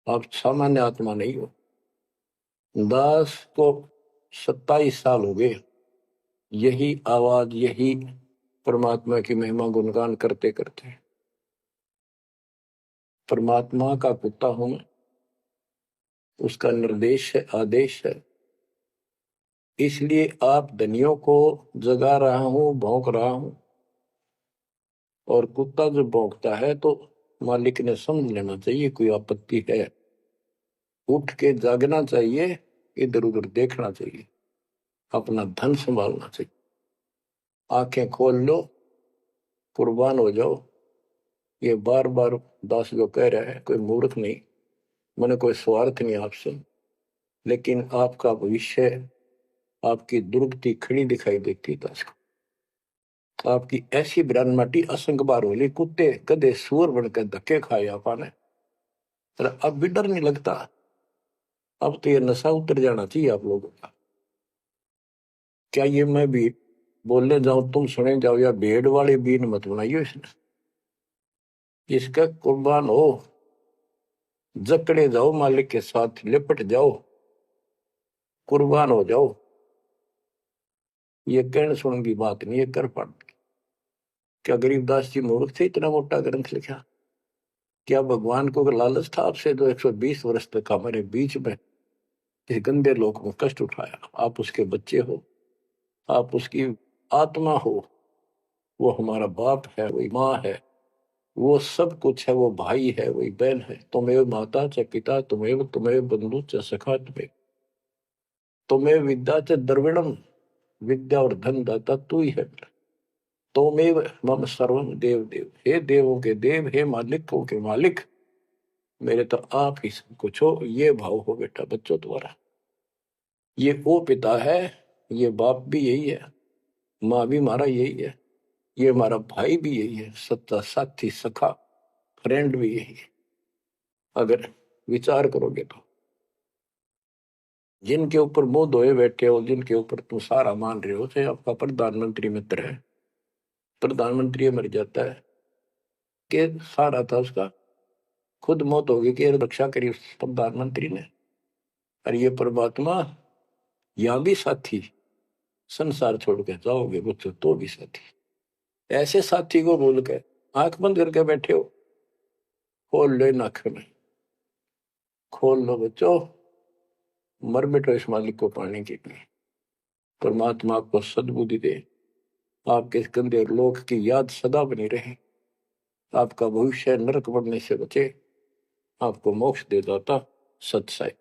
आप सामान्य आत्मा नहीं हो। दास को 27 साल हो गए यही आवाज, यही परमात्मा की महिमा गुणगान करते करते। परमात्मा का कुत्ता हूं मैं, उसका निर्देश है, आदेश है, इसलिए आप धनियों को जगा रहा हूं, भौंक रहा हूं। और कुत्ता जो भौंकता है तो मालिक ने समझ लेना चाहिए कोई आपत्ति है, उठ के जागना चाहिए, इधर उधर देखना चाहिए, अपना धन संभालना चाहिए। आंखें खोल लो, कुर्बान हो जाओ। ये बार बार दास जो कह रहा है, कोई मूर्ख नहीं, मैंने कोई स्वार्थ नहीं आपसे, लेकिन आपका भविष्य, आपकी दुर्गति खड़ी दिखाई देती दास को। आपकी ऐसी बिरान माटी असंग बार होली, कुत्ते गधे सुअर बनकर धक्के खाए आपने, अब भी डर नहीं लगता। अब तो ये नशा उतर जाना चाहिए आप लोगों का। क्या ये मैं भी बोलने जाऊं तुम सुने जाओ, या भेड़ वाले बीन मत बनाइयो इसने। इसका कुर्बान हो, जकड़े जाओ, मालिक के साथ लिपट जाओ, कुर्बान हो जाओ। ये कहने सुनने की बात नहीं है, कर पढ़। क्या गरीबदास जी मूर्ख थे इतना मोटा ग्रंथ लिखा? क्या भगवान को लालच था आपसे जो 120 वर्ष तक हमारे बीच में इस गंदे लोक में कष्ट उठाया? आप उसके बच्चे हो, आप उसकी आत्मा हो, वो हमारा बाप है, वही माँ है, वो सब कुछ है, वो भाई है, वही बहन है। तुम्हें माता च पिता तुम्हें, तुम्हें बंधु च सखा तुम्हें विद्या च द्रविणम, विद्या और धन दाता तू ही है। तोमेव मम सर्वम देव देव, हे देवों के देव, हे मालिकों के मालिक, मेरे तो आप ही सब कुछ हो। ये भाव हो बेटा बच्चों तुम्हारा। ये वो पिता है, ये बाप भी यही है, माँ भी हमारा यही है, ये हमारा भाई भी यही है, सच्चा साथी सखा फ्रेंड भी यही है। अगर विचार करोगे तो जिनके ऊपर मुंह धोए बैठे हो, जिनके ऊपर तुम सारा मान रहे हो, चाहे आपका प्रधानमंत्री मित्र है, प्रधानमंत्री मर जाता है कि सारा था उसका, खुद मौत होगी कि रक्षा करी उस प्रधानमंत्री ने। और ये परमात्मा यहाँ भी साथी, संसार छोड़ के जाओगे बच्चों तो भी साथी। ऐसे साथी को बोल के आंख बंद करके बैठे हो, खोल लो नाक में, खोल लो बच्चों, मर बैठो इस मालिक को पाने के लिए। परमात्मा आपको सद्बुद्धि दे, आपके इस गंदे लोक की याद सदा बनी रहे, आपका भविष्य नरक बढ़ने से बचे, आपको मोक्ष दे दाता सत साई।